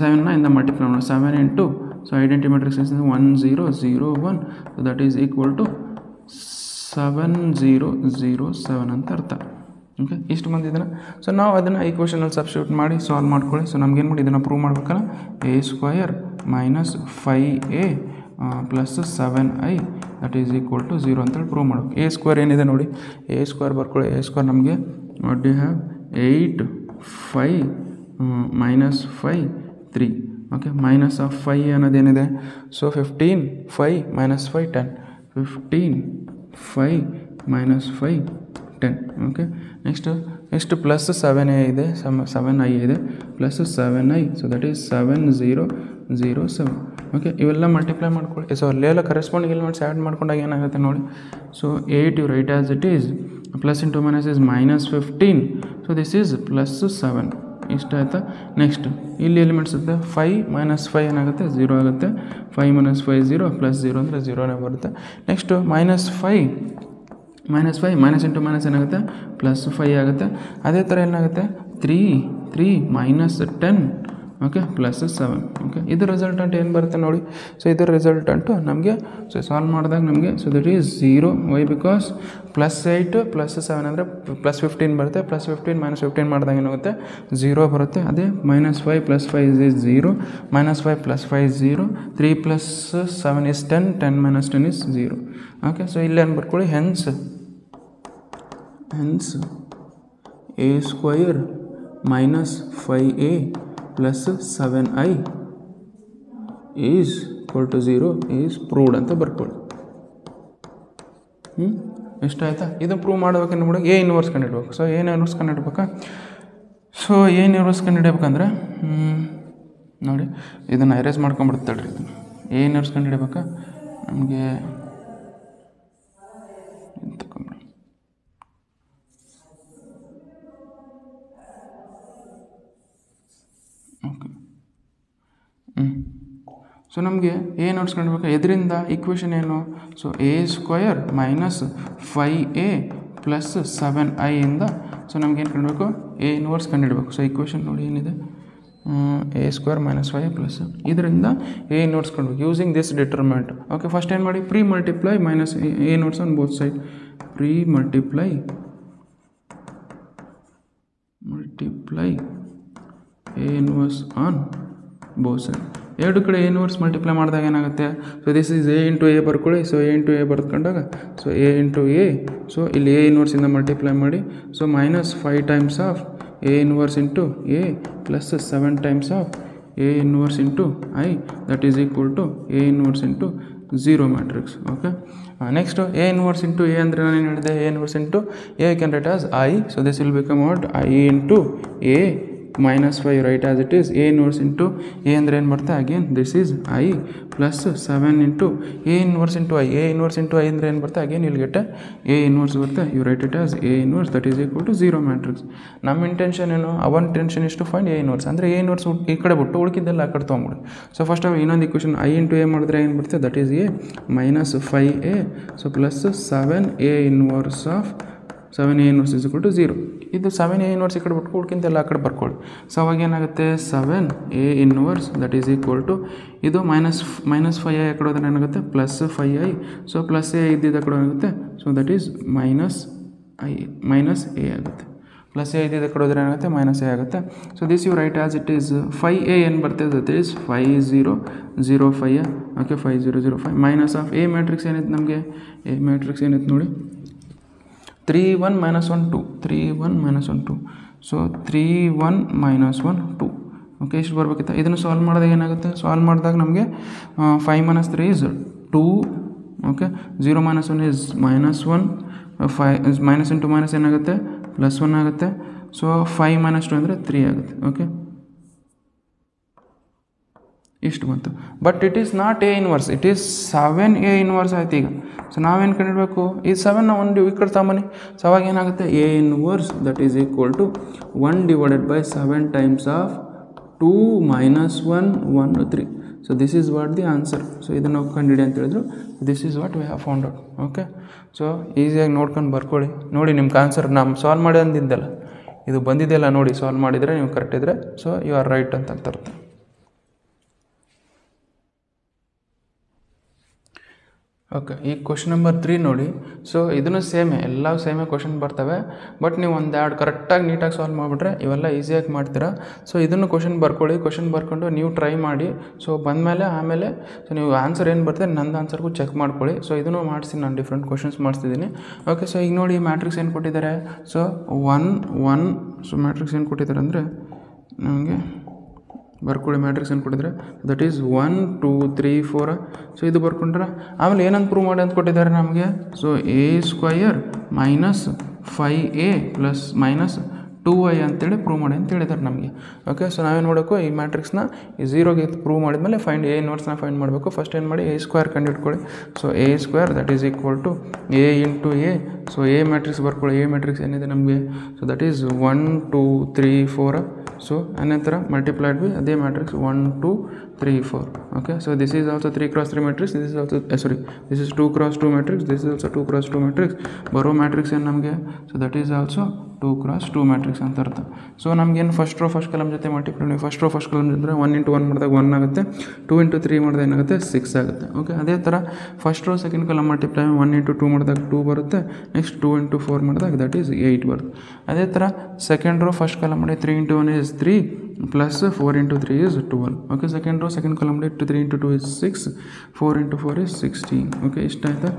7ನ ಇಂದ ಮಲ್ಟಿಪ್ಲೈ ಮಾಡೋಣ. 7 into so identity matrix 1 0 0 1. So that is equal to 7 0 0 7 ಅಂತ ಅರ್ಥ. ಓಕೆ. ಇಷ್ಟು ಬಂದಿದ್ದಾನೆ. ಸೊ ನಾವು ಅದನ್ನು ಈಕ್ವೇಷನಲ್ಲಿ ಸಬ್ಸ್ಟಿಟ್ಯೂಟ್ ಮಾಡಿ ಸಾಲ್ವ್ ಮಾಡ್ಕೊಳ್ಳಿ. ಸೊ ನಮ್ಗೇನು ಮಾಡಿ ಇದನ್ನು ಪ್ರೂವ್ ಮಾಡ್ಬೇಕಲ್ಲ, A² -5A plus 7I that is equal to 0 ಅಂತೇಳಿ ಪ್ರೂವ್ ಮಾಡಬೇಕು. A² ಏನಿದೆ ನೋಡಿ, A² ಬರ್ಕೊಳ್ಳಿ. A² ನಮಗೆ ವಾಟ್ ಡು ಹ್ಯಾವ್ 8 5 -5 3. ಓಕೆ. -5 ಅನ್ನೋದೇನಿದೆ, so 15 5 -5 10. 15 5 -5 10. Okay. Next plus 7A ಇದೆ, 7I ಇದೆ, plus 7I. So that is 7 0 0 7. Okay. ಇವೆಲ್ಲ ಮಲ್ಟಿಪ್ಲೈ ಮಾಡ್ಕೊಳ್ಳಿ. ಸೊ ಅಲ್ಲೆಲ್ಲ ಕರೆಸ್ಪಾಂಡಿಂಗ್ ಎಲಿಮೆಂಟ್ಸ್ ಆ್ಯಡ್ ಮಾಡ್ಕೊಂಡಾಗ ಏನಾಗುತ್ತೆ ನೋಡಿ. So 8 you write as it is, plus into minus is -15. So this is +7. ಇಷ್ಟ ಆಯಿತಾ. ನೆಕ್ಸ್ಟ್ ಇಲ್ಲಿ ಎಲಿಮೆಂಟ್ಸ್ ಇರುತ್ತೆ. 5 - 5 ಏನಾಗುತ್ತೆ, 0 ಆಗುತ್ತೆ. 5 - 5 0 +0 ಅಂದರೆ 0ನೇ ಬರುತ್ತೆ. ನೆಕ್ಸ್ಟು -5 ಮೈನಸ್ ಇಂಟು ಮೈನಸ್ ಏನಾಗುತ್ತೆ, +5 ಆಗುತ್ತೆ. ಅದೇ ಥರ ಏನಾಗುತ್ತೆ 3 -10. ಓಕೆ. +7. ಓಕೆ. ಇದು ರಿಸಲ್ಟೆಂಟ್ ಏನು ಬರುತ್ತೆ ನೋಡಿ. ಸೊ ಇದರ ರಿಸಲ್ಟೆಂಟು ನಮಗೆ ಸೊ ಸಾಲ್ವ್ ಮಾಡಿದಾಗ ನಮಗೆ so that is 0. Why because +8 +7 ಅಂದರೆ +15 ಬರುತ್ತೆ. +15 -15 ಮಾಡಿದಾಗ ಏನಾಗುತ್ತೆ 0 ಬರುತ್ತೆ. ಅದೇ -5 + 5 is 0. -5 + 5 is 0. 3 + 7 is 10. 10 - 10 is 0. Okay. So ಇಲ್ಲೇನು ಬರ್ಕೊಳ್ಳಿ, hence A square minus 5a plus 7i is equal to 0 is proved ಅಂತ ಬರ್ಕೊಳ್ಳಿ. ಎಷ್ಟಾಯ್ತಾ? ಇದು ಪ್ರೂವ್ ಮಾಡ್ಬೇಕಂದ್ರೆ ನೋಡಿ ಎ ಇನ್ವರ್ಸ್ ಕಂಡುಹಿಡ್ಬೇಕು. ಸೊ ಎ ಇನ್ವರ್ಸ್ ಕಂಡುಹಿಡ್ಬೇಕಾ? ಸೊ ಎ ಇನ್ವರ್ಸ್ ಕಂಡುಹಿಡ್ಬೇಕಂದ್ರೆ ನೋಡಿ ಇದನ್ನು ಎರೇಸ್ ಮಾಡ್ಕೊಂಡ್ಬಿಡ್ತಾಳ್ರಿ. ಇದನ್ನು ಎ ಇನ್ವರ್ಸ್ ಕಂಡುಹಿಡ್ಬೇಕಾ? ನಮಗೆ ಓಕೆ ಸೊ ನಮಗೆ ಎ ಇನ್ವರ್ಸ್ ಕಂಡುಹಿಡ್ಬೇಕು. ಇದರಿಂದ ಈಕ್ವೇಷನ್ ಏನು? So A square minus 5a plus 7i ಇಂದ ಸೊ ನಮಗೇನು ಕಂಡುಹಿಡಬೇಕು? ಎ ಇನ್ವರ್ಸ್ ಕಂಡುಹಿಡಬೇಕು. ಸೊ ಈಕ್ವೇಷನ್ ನೋಡಿ ಏನಿದೆ, ಎ ಸ್ಕ್ವೇರ್ ಮೈನಸ್ 5 ಪ್ಲಸ್ ಇದರಿಂದ ಎ ಇನ್ವರ್ಸ್ ಕಂಡುಹಿಡಬೇಕು using this determinant. Okay, first ಏನು ಮಾಡಿ, pre multiply minus A inverse on both side. Pre multiply A inverse on both side. ಎರಡು ಕಡೆ ಎ ಇನ್ವರ್ಸ್ ಮಲ್ಟಿಪ್ಲೈ ಮಾಡಿದಾಗ ಏನಾಗುತ್ತೆ? So this is A into A ಬರ್ಕೊಳ್ಳಿ. So A into A ಬರ್ಕೊಂಡಾಗ so A into A, so ಇಲ್ಲಿ A ಇನ್ವರ್ಸಿಂದ multiply ಮಾಡಿ. So minus 5 times of A inverse into A plus 7 times of A inverse into I that is equal to A inverse into 0 matrix. Okay, next A inverse into A ಅಂದರೆ ನಾನು ಏನು ಹೇಳಿದೆ? A inverse into A can write as I. So this will become what? I into A minus 5 right as it is. A inverse into A ಅಂದರೆ ಏನು ಬರುತ್ತೆ? Again this is I plus 7 into A inverse into I. A inverse into I ಅಂದರೆ ಏನು ಬರುತ್ತೆ? Again ಇಲ್ಲಿ get A inverse ಬರುತ್ತೆ. You write it as A inverse that is equal to 0 matrix. ನಮ್ಮ intention ಏನು? ಅವನ್ ಟೆನ್ಷನ್ ಇಷ್ಟು find A inverse. ಅಂದರೆ ಎ ಇನ್ವರ್ಸ್ ಈ ಕಡೆ ಬಿಟ್ಟು ಉಳಿಕಿದ್ದೆಲ್ಲ ಆ ಕಡೆ ತೊಗೊಂಬಿಡಿ. ಸೊ ಫಸ್ಟ್ ಇನ್ನೊಂದು ಇಕ್ವೇಷನ್ ಐ ಇಂಟು ಎ ಮಾಡಿದ್ರೆ ಏನು ಬರುತ್ತೆ? That is A minus 5a so plus 7a inverse of 7a inverse is equal to 0. ಇದು 7a ಇನ್ವರ್ಸ್ ಈ ಕಡೆ ಬಿಟ್ಟು ಉಳ್ಕಿಂತೆಲ್ಲ ಆ ಕಡೆ ಬರ್ಕೊಳ್ಳಿ. ಸೊ ಅವಾಗ ಏನಾಗುತ್ತೆ? 7a inverse that is equal to ಇದು ಮೈನಸ್ 5i ಆ ಕಡೆ ಹೋದ್ರೆ ಏನಾಗುತ್ತೆ? Plus 5i. So plus A ಇದ್ದಿದ್ದ ಕಡೆ ಏನಾಗುತ್ತೆ? So that is minus A ಆಗುತ್ತೆ. ಪ್ಲಸ್ ಎ ಇದ್ದಿದ್ದ ಕಡೆ ಹೋದ್ರೆ ಏನಾಗುತ್ತೆ? ಮೈನಸ್ ಎ ಆಗುತ್ತೆ. So this you write as it is 5a ಏನು ಬರ್ತದೆ? That is 5005. Okay, 5005 minus of A matrix ಏನಿತ್ತು ನಮಗೆ? ಎ ಮ್ಯಾಟ್ರಿಕ್ಸ್ ಏನಿತ್ತು ನೋಡಿ? 3 1 minus 1 2. 3 1 minus 1 2. So 3 1 minus 1 2. Okay, ಇಷ್ಟು ಬರ್ಬೇಕಿತ್ತು. ಇದನ್ನು ಸಾಲ್ವ್ ಮಾಡಿದಾಗ ಏನಾಗುತ್ತೆ? ಸಾಲ್ವ್ ಮಾಡಿದಾಗ ನಮಗೆ 5 minus 3 is 2. Okay, 0 minus 1 is minus 1. 5 minus into minus ಏನಾಗುತ್ತೆ? ಪ್ಲಸ್ 1 ಆಗುತ್ತೆ. ಸೊ 5 minus 2 ಅಂದರೆ 3 ಆಗುತ್ತೆ. ಓಕೆ, ಇಷ್ಟು ಬಂತು. But it is not A inverse, it is 7a inverse ಆಯ್ತು. ಈಗ ಸೊ ನಾವೇನು ಕಂಡಿಡಬೇಕು? ಈ 7 ಒಂದು ಈ ಕಡೆ ತಗೊಂಬನ್ನಿ. ಸೊ ಅವಾಗ ಏನಾಗುತ್ತೆ? A inverse that is equal to 1 divided by 7 times of 2 minus 1 1 3. So this is what the answer. So ಇದನ್ನು ನಾವು ಕಂಡಿಡಿ ಅಂತ ಹೇಳಿದ್ರು. This is what we have found out. Okay, so ಈಸಿಯಾಗಿ ನೋಡ್ಕೊಂಡು ಬರ್ಕೊಳ್ಳಿ. ನೋಡಿ ನಿಮ್ಗೆ ಆನ್ಸರ್ ನಮ್ಮ ಸಾಲ್ವ್ ಮಾಡಿ ಅಂದಿದ್ದಲ್ಲ, ಇದು ಬಂದಿದೆಯಲ್ಲ ನೋಡಿ. ಸಾಲ್ವ್ ಮಾಡಿದರೆ ನೀವು ಕರೆಕ್ಟ್ ಇದ್ದರೆ ಸೊ ಯು ಆರ್ ರೈಟ್ ಅಂತ ಅರ್ಥ. ಓಕೆ, ಈ ಕ್ವಶನ್ ನಂಬರ್ 3 ನೋಡಿ. ಸೊ ಇದನ್ನು ಸೇಮೇ, ಎಲ್ಲ ಸೇಮೇ ಕ್ವಶನ್ ಬರ್ತವೆ. ಬಟ್ ನೀವು ಒಂದೆರಡು ಕರೆಕ್ಟಾಗಿ ನೀಟಾಗಿ ಸಾಲ್ವ್ ಮಾಡಿಬಿಟ್ರೆ ಇವೆಲ್ಲ ಈಸಿಯಾಗಿ ಮಾಡ್ತೀರಾ. ಸೊ ಇದನ್ನು ಕ್ವಶನ್ ಬರ್ಕೊಳ್ಳಿ. ಕ್ವಶನ್ ಬರ್ಕೊಂಡು ನೀವು ಟ್ರೈ ಮಾಡಿ. ಸೊ ಬಂದಮೇಲೆ ಆಮೇಲೆ ಸೊ ನೀವು ಆನ್ಸರ್ ಏನು ಬರ್ತದೆ ನಂದು ಆನ್ಸರ್ಗೂ ಚೆಕ್ ಮಾಡ್ಕೊಳ್ಳಿ. ಸೊ ಇದನ್ನು ಮಾಡಿಸಿ ನಾನು ಡಿಫ್ರೆಂಟ್ ಕ್ವಶನ್ಸ್ ಮಾಡಿಸ್ತಿದ್ದೀನಿ. ಓಕೆ, ಸೊ ಈಗ ನೋಡಿ ಮ್ಯಾಟ್ರಿಕ್ಸ್ ಏನು ಕೊಟ್ಟಿದ್ದಾರೆ? ಸೊ 1 1. ಸೊ ಮ್ಯಾಟ್ರಿಕ್ಸ್ ಏನು ಕೊಟ್ಟಿದ್ದಾರೆ ಅಂದರೆ ನಮಗೆ ಬರ್ಕೊಳ್ಳಿ. ಮ್ಯಾಟ್ರಿಕ್ಸ್ ಏನು ಕೊಟ್ಟಿದ್ದಾರೆ? That is 1 2 3 4. ಸೊ ಇದು ಬರ್ಕೊಂಡ್ರೆ ಆಮೇಲೆ ಏನಂತ ಪ್ರೂವ್ ಮಾಡಿ ಅಂತ ಕೊಟ್ಟಿದ್ದಾರೆ ನಮಗೆ? So A square minus 5a plus minus 2i ಅಂತೇಳಿ ಪ್ರೂವ್ ಮಾಡಿ ಅಂತ ಹೇಳಿದ್ದಾರೆ ನಮಗೆ. ಓಕೆ, ಸೊ ನಾವೇನು ಮಾಡಬೇಕು? ಈ ಮ್ಯಾಟ್ರಿಕ್ಸ್ನ ಈ 0ಗೆ ಪ್ರೂವ್ ಮಾಡಿದ್ಮೇಲೆ ಫೈಂಡ್ ಎ ಇನ್ವರ್ಸ್ನ ಫೈಂಡ್ ಮಾಡಬೇಕು. ಫಸ್ಟ್ ಏನು ಮಾಡಿ? ಎ ಸ್ಕ್ವೇರ್ ಕಂಡುಹಿಡ್ಕೊಳ್ಳಿ. So A square that is equal to A into A. So A matrix ಬರ್ಕೊಳ್ಳಿ. ಎ ಮ್ಯಾಟ್ರಿಕ್ಸ್ ಏನಿದೆ ನಮಗೆ? So that is 1 2 3 4. ಸೊ ಅನಂತರ ಮಲ್ಟಿಪ್ಲೈಡ್ ಬೈ ಅದೇ matrix 1 2 3 4. Okay, so this is also 3 x 3 matrix. This is also this is 2 x 2 matrix. This is also 2 x 2 matrix. ಬರೋ matrix ಏನು ನಮಗೆ? So that is also 2 x 2 matrix ಅಂತ ಅರ್ಥ. So ನಮಗೇನು first row first column ಜೊತೆ multiply, ನೀವು first row first column ಜೊತೆ 1 into 1 ಮಾಡಿದಾಗ 1 ಆಗುತ್ತೆ. 2 ಇಂಟು 3 ಮಾಡಿದಾಗ ಏನಾಗುತ್ತೆ? 6 ಆಗುತ್ತೆ. ಓಕೆ, ಅದೇ ಥರ first row second column multiply 1 into 2 ಮಾಡಿದಾಗ 2 ಬರುತ್ತೆ. ನೆಕ್ಸ್ಟ್ 2 ಇಂಟು 4 ಮಾಡಿದಾಗ ದಟ್ ಈಸ್ 8 ಬರುತ್ತೆ. ಅದೇ ಥರ ಸೆಕೆಂಡ್ ರೋ ಫಸ್ಟ್ ಕಾಲಮ್ ಮಾಡಿ 3 into 1 is 3. plus 4 into 3 is 12. Okay, second row second column 3 into 2 is 6, 4 into 4 is 16. Okay, ಇಷ್ಟ ಆಯ್ತಾ.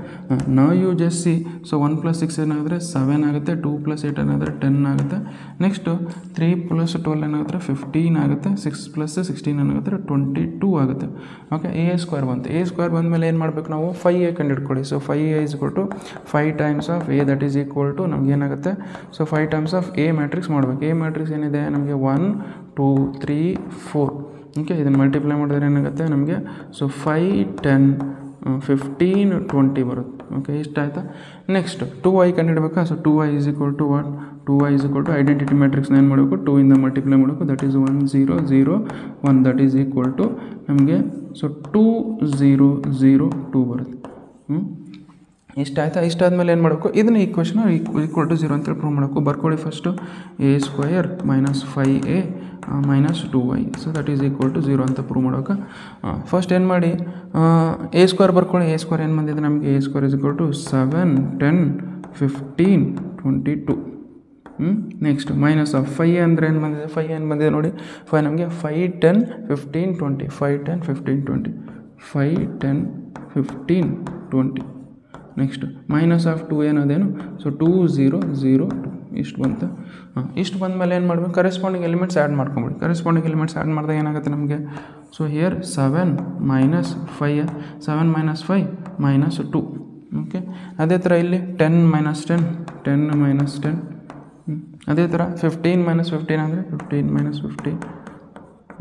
now you just see, so 1 plus 6 ಏನಾದರೆ 7 ಆಗುತ್ತೆ, 2 plus 8 ಏನಾದರೆ 10 ಆಗುತ್ತೆ, ನೆಕ್ಸ್ಟ್ 3 plus 12 ಏನಾದರೆ 15 ಆಗುತ್ತೆ, 6 plus 16 ಏನಾಗುತ್ತೆ 22 ಆಗುತ್ತೆ. ಓಕೆ, ಎ ಸ್ಕ್ವೇರ್ ಬಂತು. A square ಬಂದಮೇಲೆ ಏನು ಮಾಡಬೇಕು ನಾವು 5a ಕಂಡುಹಿಡ್ಕೊಳ್ಳಿ. So 5a is equal to 5 times of a, that is equal to ನಮ್ಗೆ ಏನಾಗುತ್ತೆ, so 5 times of a matrix ಮಾಡಬೇಕು. ಎ ಮ್ಯಾಟ್ರಿಕ್ಸ್ ಏನಿದೆ ನಮಗೆ 1 2 3 4. ಓಕೆ, ಇದನ್ನು ಮಲ್ಟಿಪ್ಲೈ ಮಾಡಿದ್ರೆ ಏನಾಗುತ್ತೆ ನಮಗೆ, ಸೊ 5 10 15 20 ಬರುತ್ತೆ. ಓಕೆ, ಇಷ್ಟ ಆಯಿತಾ. ನೆಕ್ಸ್ಟ್ 2y ಕಂಡುಹಿಡಬೇಕಾ. So 2y is equal to what, 2y is equal to identity ಮ್ಯಾಟ್ರಿಕ್ಸ್ನ ಏನು ಮಾಡಬೇಕು, 2 ಇಂದ ಮಲ್ಟಿಪ್ಲೈ ಮಾಡಬೇಕು, that is 1 0 0 1, that is equal to ನಮಗೆ ಸೊ 2 0 0 2 ಬರುತ್ತೆ. ಇಷ್ಟ ಆಯಿತಾ. ಇಷ್ಟಾದಮೇಲೆ ಏನು ಮಾಡಬೇಕು, ಇದನ್ನ ಈಕ್ವೇಷನ್ ಈಕ್ವಲ್ ಟು 0 ಅಂತೇಳಿ ಪ್ರೂವ್ ಮಾಡಬೇಕು. ಬರ್ಕೊಳ್ಳಿ first, a square minus 5a minus 2y, so that is equal to 0 ಅಂತ ಪ್ರೂವ್ ಮಾಡೋಕೆ ಫಸ್ಟ್ ಏನು ಮಾಡಿ, a ಸ್ಕ್ವೇರ್ ಬರ್ಕೊಳ್ಳಿ. a ಸ್ಕ್ವೇರ್ ಏನು ಬಂದಿದೆ ನಮಗೆ, a square is equal to 7 10 15 22. Next minus of 5 ಅಂದರೆ ಏನು ಬಂದಿದೆ, 5 ಏನು ಬಂದಿದೆ ನೋಡಿ, 5 ನಮಗೆ 5 10 15 20, 5 10 15 20, 5 10 15 20. ನೆಕ್ಸ್ಟ್ ಮೈನಸ್ ಆಫ್ 2 ಏನದೇನು, ಸೊ 2 0 0 2. ಇಷ್ಟು ಬಂತು. ಇಷ್ಟು ಬಂದಮೇಲೆ ಏನು ಮಾಡಬೇಕು, ಕರೆಸ್ಪಾಂಡಿಂಗ್ ಎಲಿಮೆಂಟ್ಸ್ ಆ್ಯಡ್ ಮಾಡ್ಕೊಂಬಿಡಿ. ಕರೆಸ್ಪಾಂಡಿಂಗ್ ಎಲಿಮೆಂಟ್ಸ್ ಆ್ಯಡ್ ಮಾಡಿದಾಗ ಏನಾಗುತ್ತೆ ನಮಗೆ, so here 7 minus 5 7 minus 5 minus 2. Okay, ಅದೇ ಥರ ಇಲ್ಲಿ 10 ಮೈನಸ್ 10 10 ಮೈನಸ್ 10. ಅದೇ ಥರ 15 ಮೈನಸ್ 15 ಅಂದರೆ 15 ಮೈನಸ್ 15.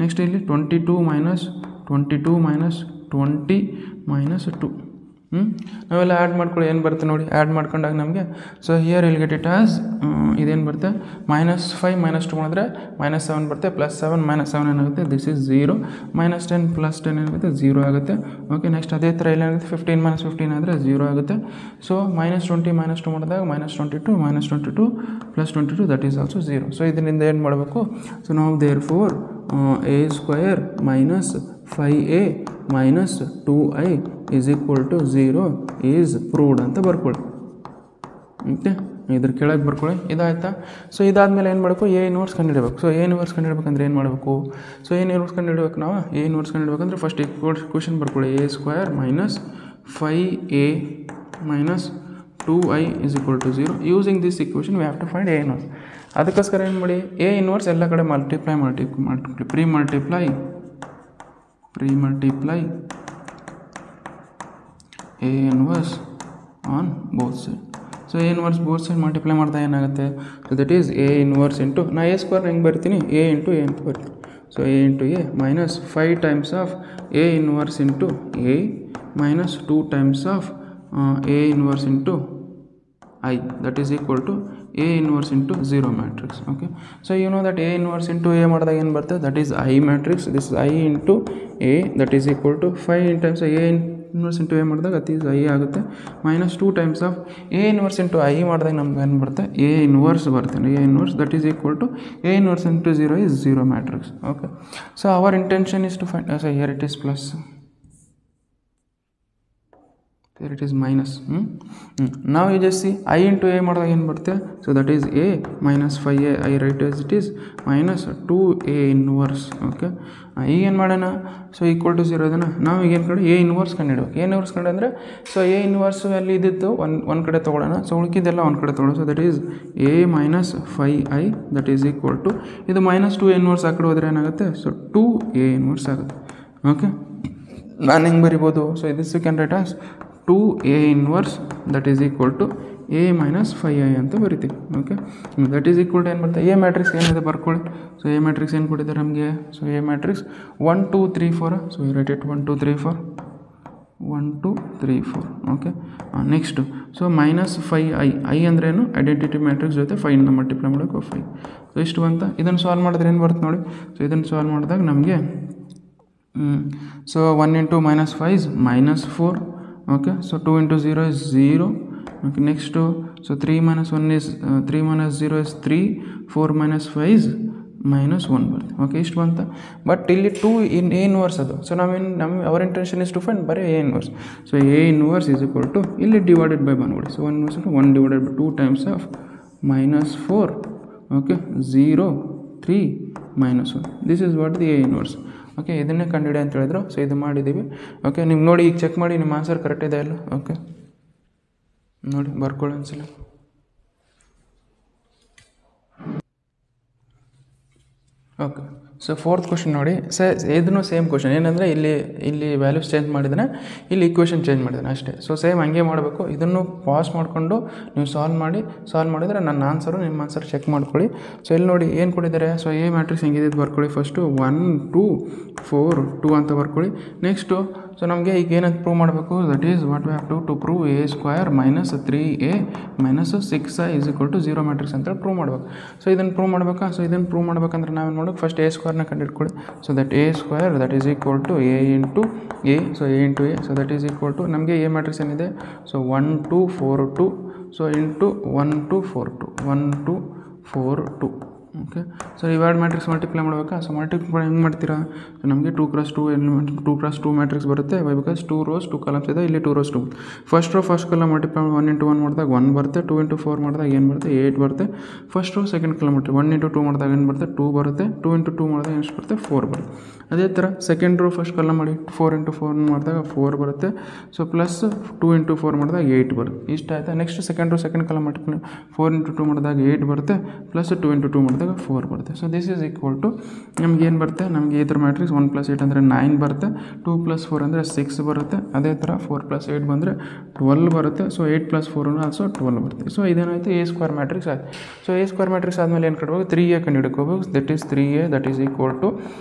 ನೆಕ್ಸ್ಟ್ ಇಲ್ಲಿ 22 ಮೈನಸ್ 22 ಮೈನಸ್ 20 ಮೈನಸ್ 2. ನಾವೆಲ್ಲ ಆ್ಯಡ್ ಮಾಡ್ಕೊಳ್ಳಿ, ಏನು ಬರುತ್ತೆ ನೋಡಿ. ಆ್ಯಡ್ ಮಾಡ್ಕೊಂಡಾಗ ನಮಗೆ, so here will get it as, ಇದೇನು ಬರುತ್ತೆ ಮೈನಸ್ 5 ಮೈನಸ್ 2 ಮಾಡಿದ್ರೆ ಮೈನಸ್ 7 ಬರುತ್ತೆ, ಪ್ಲಸ್ 7 ಮೈನಸ್ 7 ಏನಾಗುತ್ತೆ, ದಿಸ್ ಇಸ್ 0, ಮೈನಸ್ 10 ಪ್ಲಸ್ 10 ಏನಾಗುತ್ತೆ 0 ಆಗುತ್ತೆ. ಓಕೆ, ನೆಕ್ಸ್ಟ್ ಅದೇ ಥರ ಏನಾಗುತ್ತೆ 15 ಮೈನಸ್ 15 ಆದರೆ 0 ಆಗುತ್ತೆ. ಸೊ ಮೈನಸ್ 20 ಮೈನಸ್ 2 ಮಾಡಿದಾಗ minus 22 minus 22 plus 22, that is also 0. So ಇದರಿಂದ ಏನು ಮಾಡಬೇಕು, ಸೊ ನಾವು therefore a square minus 5a minus 2i is equal to 0 is proved ಅಂತ ಬರ್ಕೊಳ್ಳಿ. ಓಕೆ, ಇದ್ರ ಕೆಳಗೆ ಬರ್ಕೊಳ್ಳಿ. ಇದಾಯ್ತಾ. ಸೊ ಇದಾದಮೇಲೆ ಏನು ಮಾಡಬೇಕು, ಎ ಇನ್ವರ್ಸ್ ಕಂಡುಹಿಡಬೇಕು. ಸೊ ಎ ಇನ್ವರ್ಸ್ ಕಂಡುಹಿಡ್ಬೇಕಂದ್ರೆ ಏನು ಮಾಡಬೇಕು, ಸೊ ಎ ಇನ್ವರ್ಸ್ ಕಂಡುಹಿಡ್ಬೇಕು ನಾವು. ಎ ಇನ್ವರ್ಸ್ ಕಂಡುಹಿಡ್ಬೇಕಂದ್ರೆ ಫಸ್ಟ್ ಕ್ವಶನ್ ಬರ್ಕೊಳ್ಳಿ, A square minus 5a minus 2i is equal to 0. Using this equation we have to find A inverse. ಅದಕ್ಕೋಸ್ಕರ ಏನು ಮಾಡಿ, ಎ ಇನ್ವರ್ಸ್ ಎಲ್ಲ ಕಡೆ multiply pre multiply A inverse on both side. So A inverse both side multiply ಮಾಡಿದಾಗ ಏನಾಗುತ್ತೆ, so that is a inverse into, ನಾ A square ಹೆಂಗೆ ಬರ್ತೀನಿ, ಎ ಇಂಟು ಎ ಅಂತ ಬರ್ತೀನಿ. So A into A minus 5 times of A inverse into A minus 2 times of A inverse into I, that is equal to A inverse into 0 matrix. Okay, so you know that A inverse into A ಮಾಡಿದಾಗ ಏನು ಬರುತ್ತೆ, that is I matrix. This is I into A, that is equal to 5 times A inverse into A ಮಾಡಿದಾಗ that is I ಆಗುತ್ತೆ, minus 2 times of A inverse into I ಮಾಡಿದಾಗ ನಮ್ಗೆ ಏನು ಬರುತ್ತೆ, A inverse ಬರುತ್ತೆ. A inverse, that is equal to A inverse into 0 is 0 matrix. Okay, so our intention is to find, so here it is plus, here it is minus. Now you just see I into A ಮಾಡಿದಾಗ ಏನು ಬರುತ್ತೆ, so that is A minus 5A, I write as it is minus 2A inverse. Okay, ಈಗ ಏನು ಮಾಡೋಣ, so equal to 0 ಇದನ್ನು ನಾವು ಈಗೇನು ಕಡೆ A ಇನ್ವರ್ಸ್ ಕಂಡುಹಿಡಬೇಕು. A ಇನ್ವರ್ಸ್ ಕಂಡು ಅಂದರೆ, ಸೊ A ಇನ್ವರ್ಸ್ ಅಲ್ಲಿ ಇದ್ದಿದ್ದು ಒಂದು ಕಡೆ ತೊಗೊಳ್ಳೋಣ, ಸೊ ಉಳಿಕಿದ್ದೆಲ್ಲ ಒಂದು ಕಡೆ ತೊಗೊಳ್ಳೋಣ. So that is A minus 5I, that is equal to, ಇದು ಮೈನಸ್ 2 ಇನ್ವರ್ಸ್ ಆ ಕಡೆ ಹೋದರೆ ಏನಾಗುತ್ತೆ, ಸೊ 2A ಇನ್ವರ್ಸ್ ಆಗುತ್ತೆ. ಓಕೆ, ನಾನು ಹೆಂಗೆ ಬರಿಬೋದು, so this you can write as 2A inverse, that is equal to A minus 5I ಅಂತ ಬರಿತೀವಿ. Okay, that is equal to ಏನು ಬರುತ್ತೆ, ಎ ಮ್ಯಾಟ್ರಿಕ್ಸ್ ಏನಿದೆ ಬರ್ಕೊಳ್ಳಿ. ಸೊ ಎ ಮ್ಯಾಟ್ರಿಕ್ಸ್ ಏನು ಕೊಟ್ಟಿದ್ದಾರೆ ನಮಗೆ, so A matrix 1 2 3 4. So you write it 1 2 3 4 1 2 3 4. Okay, next so minus 5I, I ಅಂದ್ರೇನು, ಐಡೆಂಟಿಟಿ ಮ್ಯಾಟ್ರಿಕ್ಸ್ ಜೊತೆ 5 ಮಲ್ಟಿಪ್ಲೈ ಮಾಡೋಕೆ 5. ಸೊ ಇಷ್ಟು ಅಂತ ಇದನ್ನು ಸಾಲ್ವ್ ಮಾಡಿದ್ರೆ ಏನು ಬರುತ್ತೆ ನೋಡಿ. ಸೊ ಇದನ್ನು ಸಾಲ್ವ್ ಮಾಡಿದಾಗ ನಮಗೆ so 1 into minus 5 is minus 4. Okay, so 2 into 0 is 0. Okay, next to, so 3 minus 1 is 3 minus 0 is 3, 4 minus 5 is minus 1 ಬರುತ್ತೆ. ಓಕೆ, ಇಷ್ಟು ಬಂತ. ಬಟ್ ಇಲ್ಲಿ 2 in A ಇನ್ವರ್ಸ್ ಅದು. So our intention is to find ಬರೀ A inverse. So A inverse is equal to ಇಲ್ಲಿ divided by ಬಂದ್ಬಿಡಿ. So 1 inverse 1 divided by 2 times of minus 4. Okay, 0 3 minus 1. This is what the A inverse. Okay, ಇದನ್ನೇ ಕಂಡುಹಿಡಿ ಅಂತ ಹೇಳಿದ್ರು. So ಇದು ಮಾಡಿದ್ದೀವಿ. Okay, ನಿಮ್ಗೆ ನೋಡಿ ಈಗ ಚೆಕ್ ಮಾಡಿ ನಿಮ್ಮ ಆನ್ಸರ್ ಕರೆಕ್ಟ್ ಇದೆ ಅಲ್ಲ. ಓಕೆ, ನೋಡಿ ಬರ್ಕೊಳ್ಳಿ ಒಂದ್ಸಲ. ಓಕೆ, ಸೊ ಫೋರ್ತ್ ಕ್ವಶನ್ ನೋಡಿ. ಇದನ್ನು ಸೇಮ್ ಕ್ವಶನ್ ಏನಂದರೆ ಇಲ್ಲಿ ವ್ಯಾಲ್ಯೂಸ್ ಚೇಂಜ್ ಮಾಡಿದ್ರೆ ಇಲ್ಲಿ ಈಕ್ವೇಷನ್ ಚೇಂಜ್ ಮಾಡಿದ್ದಾನೆ ಅಷ್ಟೇ. ಸೊ ಸೇಮ್ ಹಂಗೆ ಮಾಡಬೇಕು. ಇದನ್ನು ಪಾಸ್ ಮಾಡಿಕೊಂಡು ನೀವು ಸಾಲ್ವ್ ಮಾಡಿದರೆ ನನ್ನ ಆನ್ಸರು ನಿಮ್ಮ ಆನ್ಸರ್ ಚೆಕ್ ಮಾಡ್ಕೊಳ್ಳಿ. ಸೊ ಇಲ್ಲಿ ನೋಡಿ ಏನು ಕೊಟ್ಟಿದ್ದಾರೆ. ಸೊ ಎ ಮ್ಯಾಟ್ರಿಕ್ಸ್ ಹೆಂಗಿದೆ ಬರ್ಕೊಳ್ಳಿ. ಫಸ್ಟು 1 2 4 2 ಅಂತ ಬರ್ಕೊಳ್ಳಿ. ನೆಕ್ಸ್ಟು ಸೊ ನಮಗೆ ಈಗ ಏನಂತ ಪ್ರೂವ್ ಮಾಡಬೇಕು. That is what we have to prove a² - 3a - 6i = 0 matrix ಅಂತೇಳಿ ಪ್ರೂವ್ ಮಾಡಬೇಕು. ಸೊ ಇದನ್ನು ಪ್ರೂವ್ ಮಾಡಬೇಕಾ. ಸೊ ಇದನ್ನು ಪ್ರೂವ್ ಮಾಡಬೇಕಂದ್ರೆ ನಾವೇನು ಮಾಡಬೇಕು, ಫಸ್ಟ್ a² ಕಂಡುಹಿಡ್ಕೊಳ್ಳಿ. So that a² that is equal to a into a. So a into a. So that is equal to ನಮಗೆ ಎ ಮ್ಯಾಟ್ರಿಕ್ಸ್ ಏನಿದೆ. So 1 2 4 2. So into 1 2 4 2 1 2 4 2. Okay, so ಇವೆರಡು matrix multiply ಮಾಡಬೇಕಾ. So multiply ಹೆಂಗೆ ಮಾಡ್ತೀರಾ. So ನಮಗೆ 2 × 2 element 2 × 2 matrix ಬರುತ್ತೆ. Because 2 rows 2 columns ಇದೆ. ಇಲ್ಲಿ 2 rows 2. First row first column multiply 1 × 1 ಮಾಡಿದಾಗ 1 ಬರುತ್ತೆ. 2 × 4 ಮಾಡಿದಾಗ ಏನು ಬರುತ್ತೆ, 8 ಬರುತ್ತೆ. First row second column multiply 1 × 2 ಮಾಡಿದಾಗ ಏನು ಬರುತ್ತೆ, 2 ಬರುತ್ತೆ. 2 × 2 ಮಾಡಿದಾಗ ಎಷ್ಟು ಬರುತ್ತೆ, 4 ಬರುತ್ತೆ. ಅದೇ ಥರ ಸೆಕೆಂಡ್ ರೋ ಫಸ್ಟ್ ಕಾಲಮ್ ಮಾಡಿ 4 × 4 ಮಾಡಿದಾಗ 4 ಬರುತ್ತೆ. ಸೊ ಪ್ಲಸ್ 2 × 4 ಮಾಡಿದಾಗ 8 ಬರುತ್ತೆ. ಇಷ್ಟ ಆಯಿತಾ. Next second row second column multiply 4 × 2 ಮಾಡಿದಾಗ 8 ಬರುತ್ತೆ. ಪ್ಲಸ್ 2 × 2 ಮಾಡಿದಾಗ 4 ಬರುತ್ತೆ. So this is equal to ನಮ್ಗೆ ಏನು ಬರುತ್ತೆ, ನಮಗೆ ಈ ಥರ ಮ್ಯಾಟ್ರಿಕ್ಸ್ 1 + 8 ಅಂದರೆ 9 ಬರುತ್ತೆ. 2 + 4 ಅಂದರೆ 6 ಬರುತ್ತೆ. ಅದೇ ಥರ 4 + 8 ಬಂದರೆ 12 ಬರುತ್ತೆ. ಸೊ 8 + 4 ಆಲ್ಸೋ 12 ಬರುತ್ತೆ. ಸೊ ಇದೇನಾಯಿತು, a² ಮ್ಯಾಟ್ರಿಕ್ಸ್ ಆಯಿತು. ಸೊ a² ಮ್ಯಾಟ್ರಿಕ್ಸ್ ಆದಮೇಲೆ ಏನು ಕಟ್ಬೇಕು, 3a ಕಂಡುಹಿಡ್ಕೋಬೇಕು. That is 3a that is equal to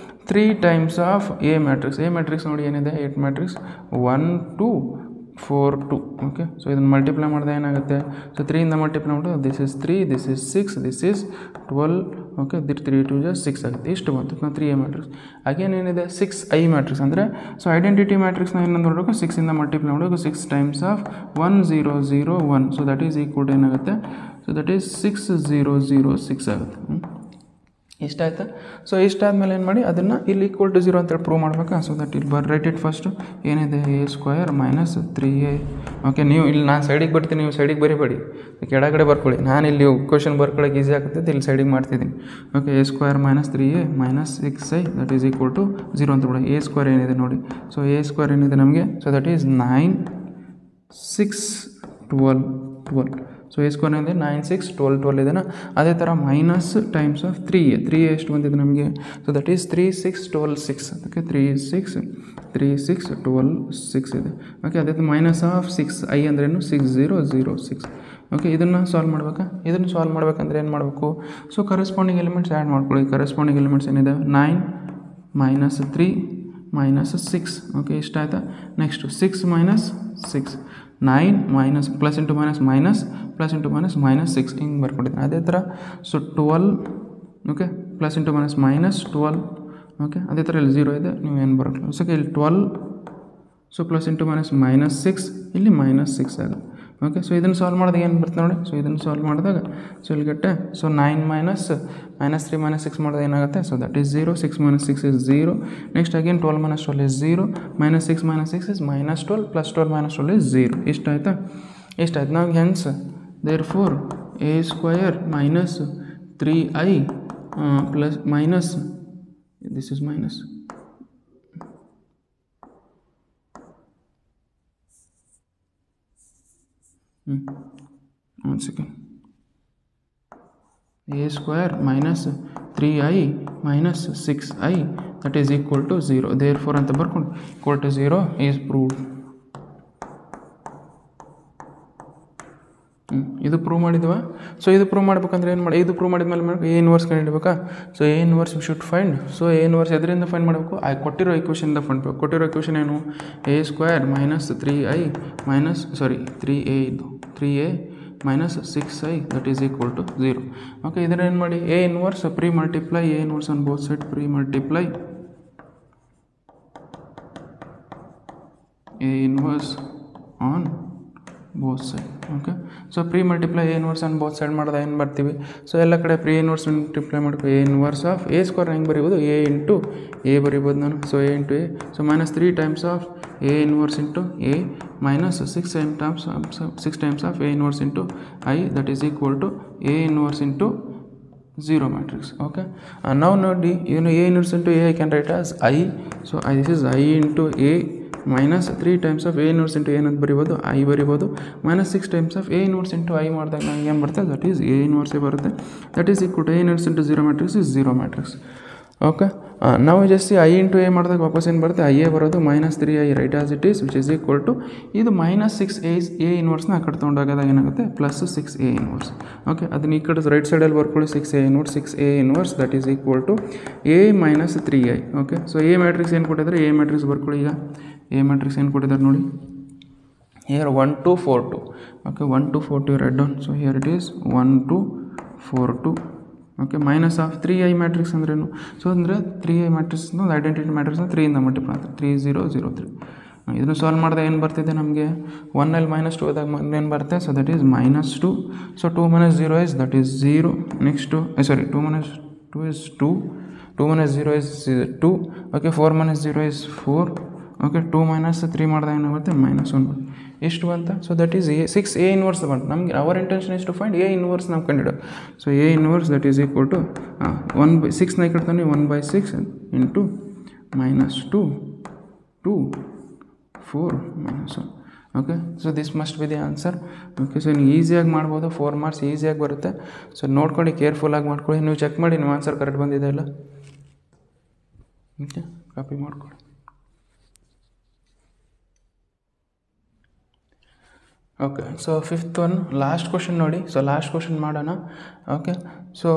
3 times of A matrix. A matrix ನೋಡಿ ಏನಿದೆ, 8 ಮ್ಯಾಟ್ರಿಕ್ಸ್ 1 2 4 2. ಓಕೆ, ಸೊ ಇದನ್ನು ಮಲ್ಟಿಪ್ಲೈ ಮಾಡಿದಾಗ ಏನಾಗುತ್ತೆ. ಸೊ 3 ಇಂದ ಮಲ್ಟಿಪ್ಲೈ ಮಾಡೋದು, this is 3, this is 6, this is 12. Okay, 3 2 6 ಆಗುತ್ತೆ. ಇಷ್ಟು ಬಂತು ನಾವು 3a ಮ್ಯಾಟ್ರಿಕ್ಸ್. ಅಗೇನ್ ಏನಿದೆ 6i ಮ್ಯಾಟ್ರಿಕ್ಸ್ ಅಂದರೆ ಸೊ ಐಡೆಂಟಿಟಿ ಮ್ಯಾಟ್ರಿಕ್ಸ್ನ ಏನಂತ ನೋಡಬೇಕು, 6 ಇಂದ ಮಲ್ಟಿಪ್ಲೈ ಮಾಡಬೇಕು. 6 times of 1 0 0 1. So that is equal to ಏನಾಗುತ್ತೆ, ಸೊ ದಟ್ ಈಸ್ 6 0 0 6 ಆಗುತ್ತೆ. ಇಷ್ಟ ಆಯಿತಾ. ಸೊ ಇಷ್ಟಾದಮೇಲೆ ಏನು ಮಾಡಿ ಅದನ್ನು ಇಲ್ಲಿ ಈಕ್ವಲ್ ಟು 0 ಅಂತೇಳಿ ಪ್ರೂವ್ ಮಾಡಬೇಕಾ. ಸೊ ದಟ್ ಇಲ್ಲಿ ರೈಟ್ ಇಟ್ ಫಸ್ಟು ಏನಿದೆ, a² - 3a. ಓಕೆ, ನೀವು ಇಲ್ಲಿ ನಾನು ಸೈಡಿಗೆ ಬರ್ತೀನಿ, ನೀವು ಸೈಡಿಗೆ ಬರೀಬೇಡಿ, ಕೆಳಗಡೆ ಬರ್ಕೊಳ್ಳಿ. ನಾನು ಇಲ್ಲಿ ಕ್ವಶನ್ ಬರ್ಕೊಳ್ಳೋಕೆ ಈಸಿ ಆಗ್ತದೆ, ಇಲ್ಲಿ ಸೈಡಿಗೆ ಮಾಡ್ತಿದ್ದೀನಿ. Okay, a² - 3a - 6i that is equal to 0 ಅಂತ ಬಿಡಿ. a² ಏನಿದೆ ನೋಡಿ. ಸೊ a² ಏನಿದೆ ನಮಗೆ, so that is 9 6 12 12. So a² ಏನಿದೆ 9 6 12 12 ಇದೆನಾ. ಅದೇ ಥರ ಮೈನಸ್ ಟೈಮ್ಸ್ ಆಫ್ 3a ಎಷ್ಟು ಬಂದಿದೆ ನಮಗೆ. So that is 3 6 12 6. ಓಕೆ, 3 6 12 6 ಇದೆ. ಓಕೆ, ಅದೇ ಮೈನಸ್ ಆಫ್ 6i ಅಂದ್ರೇನು 6 0 0 6. ಓಕೆ, ಇದನ್ನು ಸಾಲ್ವ್ ಮಾಡಬೇಕಾ. ಇದನ್ನು ಸಾಲ್ವ್ ಮಾಡಬೇಕಂದ್ರೆ ಏನು ಮಾಡಬೇಕು, ಸೊ ಕರೆಸ್ಪಾಂಡಿಂಗ್ ಎಲಿಮೆಂಟ್ಸ್ ಆ್ಯಡ್ ಮಾಡ್ಕೊಳ್ಳಿ. ಕರೆಸ್ಪಾಂಡಿಂಗ್ ಎಲಿಮೆಂಟ್ಸ್ ಏನಿದೆ, 9 - 3 - 6. ಓಕೆ, ಇಷ್ಟ ಆಯಿತಾ. Next 6 - 6 9 minus plus into minus minus plus into minus -6 ಹಿಂಗೆ ಬರ್ಕೊಂಡಿದ್ದೀನಿ. ಅದೇ ಥರ so 12. Okay, plus into minus -12. Okay, ಅದೇ ಥರ ಇಲ್ಲಿ 0 ಇದೆ, ನೀವು ಏನು ಬರೋಲ್ಲ. ಸೊ ಇಲ್ಲಿ 12. ಸೊ ಪ್ಲಸ್ ಇಂಟು ಮೈನಸ್ -6 ಇಲ್ಲಿ -6 ಆಗುತ್ತೆ. ಓಕೆ, ಸೊ ಇದನ್ನು ಸಾಲ್ವ್ ಮಾಡಿದಾಗ ಏನು ಬರುತ್ತೆ ನೋಡಿ. ಸೊ ಇದನ್ನು ಸಾಲ್ವ್ ಮಾಡಿದಾಗ ಸೊ ಇಲ್ಲಿ ಗಟ್ಟೆ ಸೊ 9 -3 -6 ಮಾಡಿದಾಗ ಏನಾಗುತ್ತೆ. So that is 0. 6 - 6 is 0. Next again 12 - 12 is 0. -6 - 6 is -12 plus 12 - 12 is 0. ಇಷ್ಟ ಆಯಿತಾ. ಇಷ್ಟ ಆಯ್ತು. ನಾವು hence therefore a² - 3i plus minus this is minus one second. a² - 3i - 6i that is equal to 0. therefore ಅಂತ ಬರ್ಕೊಂಡು equal to 0 is proved. ಇದು prove ಮಾಡಿದ್ವಾ. So ಇದು ಪ್ರೂವ್ ಮಾಡ್ಬೇಕಂದ್ರೆ ಏನು ಮಾಡಿ, ಇದು ಪ್ರೂವ್ ಮಾಡಿದ್ಮೇಲೆ ಮಾಡಬೇಕು, ಎ ಇನ್ವರ್ಸ್ ಕಂಡುಹಿಡಬೇಕಾ. So A inverse we should find. So A inverse ಎದರಿಂದ ಫೈಂಡ್ ಮಾಡಬೇಕು, ಕೊಟ್ಟಿರೋ ಇಕ್ವೇಷನಿಂದ ಫೈಂಡ್ ಮಾಡಬೇಕು. ಕೊಟ್ಟಿರೋ ಇಕ್ವೇಷನ್ ಏನು, a² - 3i -3a ಇದು 3a - 6i that is equal to 0. Okay, ಇದನ್ನು ಏನು ಮಾಡಿ, A inverse pre multiply A inverse on both side, pre multiply A inverse on both side. Okay, so pre multiply A inverse on both side ಮಾಡಿದಾಗ ಏನು ಬರ್ತೀವಿ. So ಎಲ್ಲ ಕಡೆ pre inverse multiply ಮಾಡ್ಕೊ. A inverse of a² ಹೆಂಗೆ ಬರೀಬೋದು, a into a ಬರೀಬೋದು ನಾನು. So a into a. So -3 times of a inverse into a -6 times of a inverse into i that is equal to a inverse into 0 matrix. Okay, now ನೋಡಿ a inverse into a I can write as I. So this is I into a minus 3 times of a inverse into a ಅಂತ ಬರಿಬೋದು, I ಬರಿಬೋದು, minus 6 times of a inverse into I ಮಾಡಿದಾಗ ನನಗೆ ಏನು ಬರುತ್ತೆ, that is a inverse ಬರುತ್ತೆ, that is equal to a inverse into 0 matrix is 0 matrix. Okay, ನಾವು just I into A ಮಾಡಿದಾಗ ವಾಪಸ್ ಏನು ಬರುತ್ತೆ, ಐ ಎ ಬರೋದು minus 3i write as it is which is equal to ಇದು minus 6a A ಇನ್ವರ್ಸ್ನ ಆ ಕಡೆ ತೊಗೊಂಡಾಗದಾಗ ಏನಾಗುತ್ತೆ ಪ್ಲಸ್ 6a ಇನ್ವರ್ಸ್. ಓಕೆ, ಅದನ್ನ ಈ ಕಡೆ ರೈಟ್ ಸೈಡಲ್ಲಿ ಬರ್ಕೊಳ್ಳಿ, 6a inverse that is equal to a minus 3i. Okay, so A matrix ಏನು ಕೊಟ್ಟಿದ್ದಾರೆ, ಎ ಮ್ಯಾಟ್ರಿಕ್ಸ್ ಬರ್ಕೊಳ್ಳಿ. ಈಗ ಎ ಮ್ಯಾಟ್ರಿಕ್ಸ್ ಏನು ಕೊಟ್ಟಿದ್ದಾರೆ ನೋಡಿ, here 1 2 4 2. Okay, 1 2 4 2 write down. So here it is 1 2 4 2. Okay, minus of 3i matrix ಅಂದ್ರೇನು, ಸೊ ಅಂದರೆ 3i ಮ್ಯಾಟ್ರಿಕ್ಸ್ನ ಐಡೆಂಟಿಟಿ ಮ್ಯಾಟ್ರಿಕ್ಸ್ನ 3ಇಂದ ಮಲ್ಟಿಪ್ಲೈ ಆಗ್ತದೆ, 3 0 0 3. ಇದನ್ನು ಸಾಲ್ವ್ ಮಾಡಿದಾಗ ಏನು ಬರ್ತಿದೆ ನಮಗೆ, 1ಅಲ್ಲಿ -2 ಆದಾಗ ಏನು ಬರುತ್ತೆ, so that is -2. So 2 - 0 is that is 0. Next 2 - 2 is 2, 2 - 0 is 2. Okay, 4 - 0 is 4. Okay, 2 - 3 ಮಾಡಿದಾಗ ಏನಾಗುತ್ತೆ -1 ಎಷ್ಟು ಬಂತ. So that is 6a inverse ಬಂತು ನಮಗೆ. Our intention is to find a inverse ನಾವು ಕಂಡಿಡೋ. So a inverse that is equal to 1/6ನ ಇಡ್ತಾನೆ, 1/6 into -2 2 4 -1. Okay, so this must be the answer. Okay, so ನೀವು ಈಸಿಯಾಗಿ ಮಾಡ್ಬೋದು, 4 ಮಾರ್ಕ್ಸ್ ಈಸಿಯಾಗಿ ಬರುತ್ತೆ. ಸೊ ನೋಡ್ಕೊಂಡು ಕೇರ್ಫುಲ್ಲಾಗಿ ಮಾಡ್ಕೊಳ್ಳಿ, ನೀವು ಚೆಕ್ ಮಾಡಿ ನೀವು ಆನ್ಸರ್ ಕರೆಕ್ಟ್ ಬಂದಿದೆ ಇಲ್ಲ. ಓಕೆ, ಕಾಪಿ ಮಾಡ್ಕೊಳ್ಳಿ. Okay, so 5th one last question ನೋಡಿ. ಸೊ ಲಾಸ್ಟ್ ಕ್ವಶನ್ ಮಾಡೋಣ. ಓಕೆ, ಸೊ